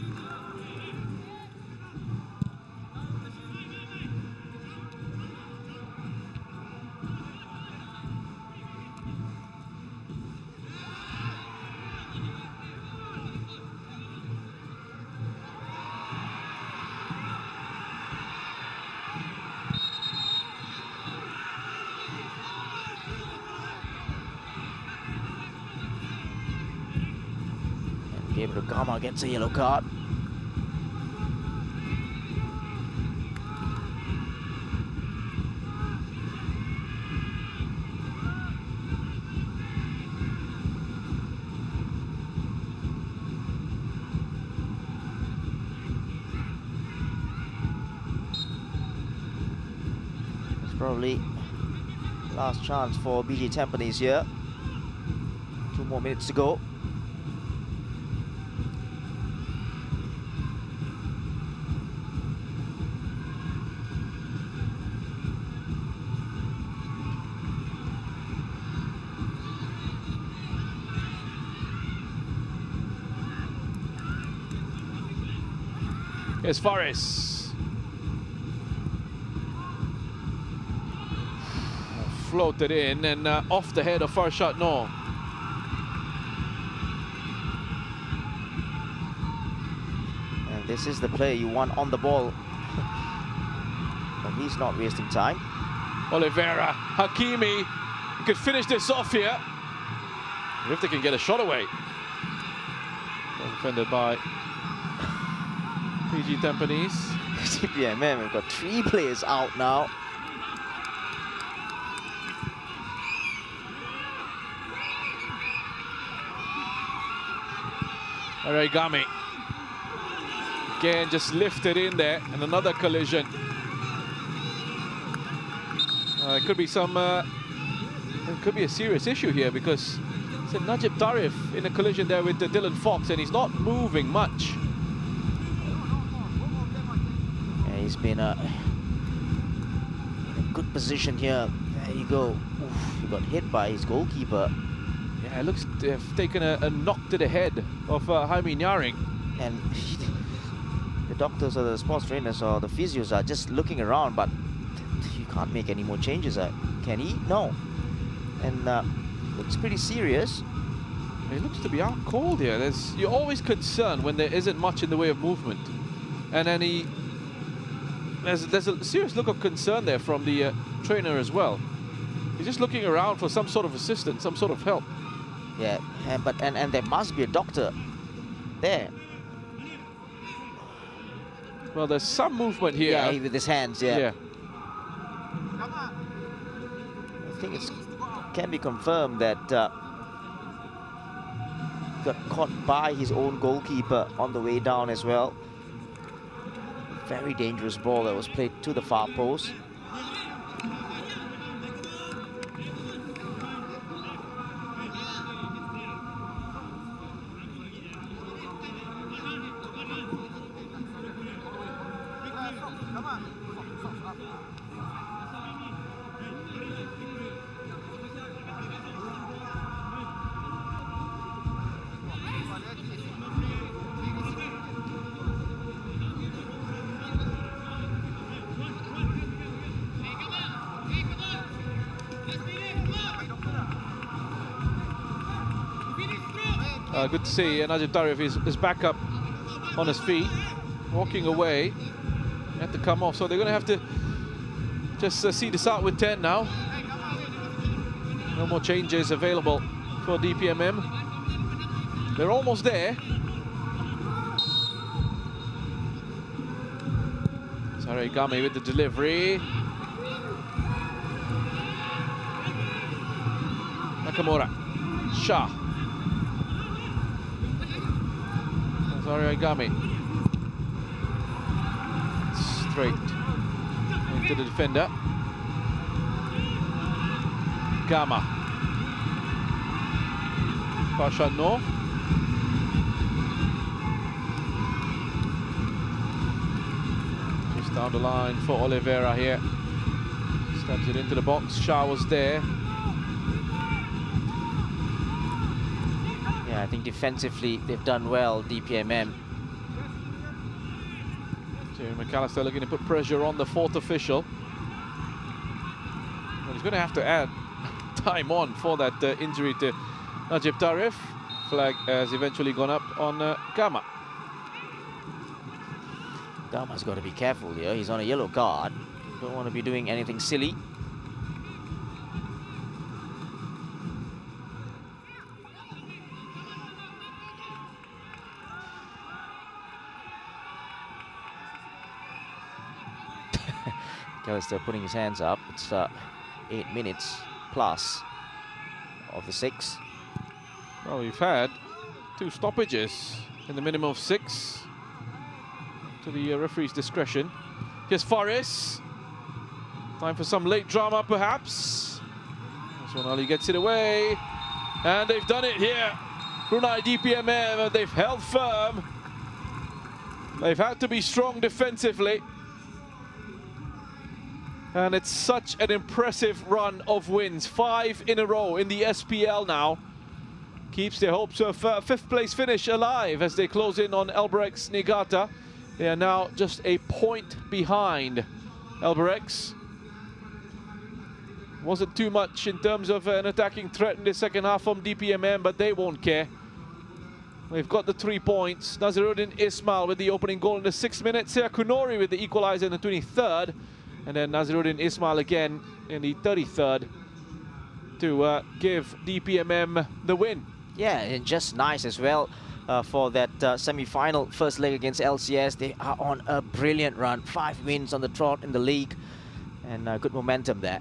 Gama gets a yellow card. It's probably last chance for BG Tampines here. 2 more minutes to go. Here's Faris. Floated in and off the head of Farshad Noor. And this is the player you want on the ball. But he's not wasting time. Oliveira, Hakimi could finish this off here. If they can get a shot away. Well defended by PG Tampines. DPMM, we've got 3 players out now. Araigami. Again, just lifted in there, and another collision. It could be some. It could be a serious issue here because it's a Najib Tarif in a collision there with Dylan Fox, and he's not moving much. He's been in a good position here. There you go. Oof, he got hit by his goalkeeper. Yeah, it looks they've taken a knock to the head of Jaime Nyaring. And the doctors or the sports trainers or the physios are just looking around, but you can't make any more changes. Can he? No. And looks pretty serious. He looks to be out cold here. You're always concerned when there isn't much in the way of movement. And then there's a serious look of concern there from the trainer as well. He's just looking around for some sort of assistance, some sort of help. Yeah, and there must be a doctor there. Well, there's some movement here. Yeah, with his hands, yeah. I think it can be confirmed that got caught by his own goalkeeper on the way down as well. Very dangerous ball that was played to the far post. Good to see Najib Tarif is back up on his feet, walking away. Had to come off, so they're going to have to just see this out with 10 now. No more changes available for DPMM. They're almost there. Sarigami with the delivery. Nakamura. Shah. Sarigami. Straight into the defender. Gama. Hassanal. Just down the line for Oliveira here. Stabs it into the box. Shah was there. Yeah, I think defensively they've done well, DPMM. Jerry McAllister looking to put pressure on the fourth official. Well, he's going to have to add time on for that injury to Najib Tarif. Flag has eventually gone up on Gama. Gama's got to be careful here. He's on a yellow card. Don't want to be doing anything silly. McAllister putting his hands up. It's 8 minutes plus of the 6. Well, we've had 2 stoppages in the minimum of 6 to the referee's discretion. Here's Faris. Time for some late drama, perhaps. Ali gets it away, and they've done it here. Brunei DPMM, they've held firm. They've had to be strong defensively. And it's such an impressive run of wins. 5 in a row in the SPL now. Keeps their hopes of 5th place finish alive as they close in on Albrecht's Niigata. They are now just a point behind Albrecht's. Wasn't too much in terms of an attacking threat in the second half from DPMM, but they won't care. They've got the 3 points. Naziruddin Ismail with the opening goal in the 6th minute. Seah Kunori with the equalizer in the 23rd. And then Naziruddin Ismail again in the 33rd to give DPMM the win. Yeah, and just nice as well for that semi-final first leg against LCS. They are on a brilliant run. 5 wins on the trot in the league. And good momentum there.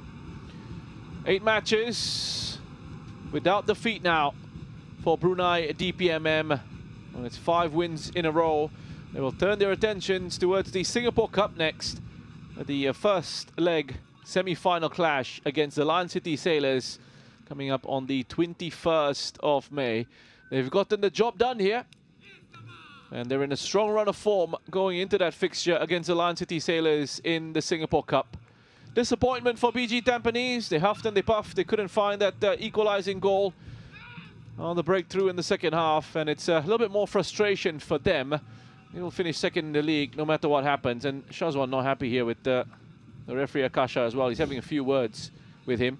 8 matches without defeat now for Brunei DPMM. And it's 5 wins in a row. They will turn their attentions towards the Singapore Cup next. The first leg semi-final clash against the Lion City Sailors coming up on the 21st of May. They've gotten the job done here. And they're in a strong run of form going into that fixture against the Lion City Sailors in the Singapore Cup. Disappointment for BG Tampines. They huffed and they puffed. They couldn't find that equalizing goal on the breakthrough in the second half. And it's a little bit more frustration for them. They will finish second in the league no matter what happens. And Shazwan not happy here with the referee Akasha as well. He's having a few words with him.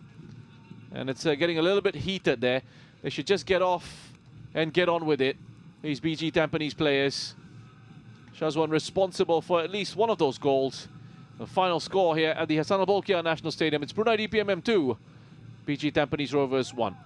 And it's getting a little bit heated there. They should just get off and get on with it. These BG Tampines players. Shazwan responsible for at least one of those goals. The final score here at the Hassanal Bolkiah National Stadium. It's Brunei DPMM 2, BG Tampines Rovers 1.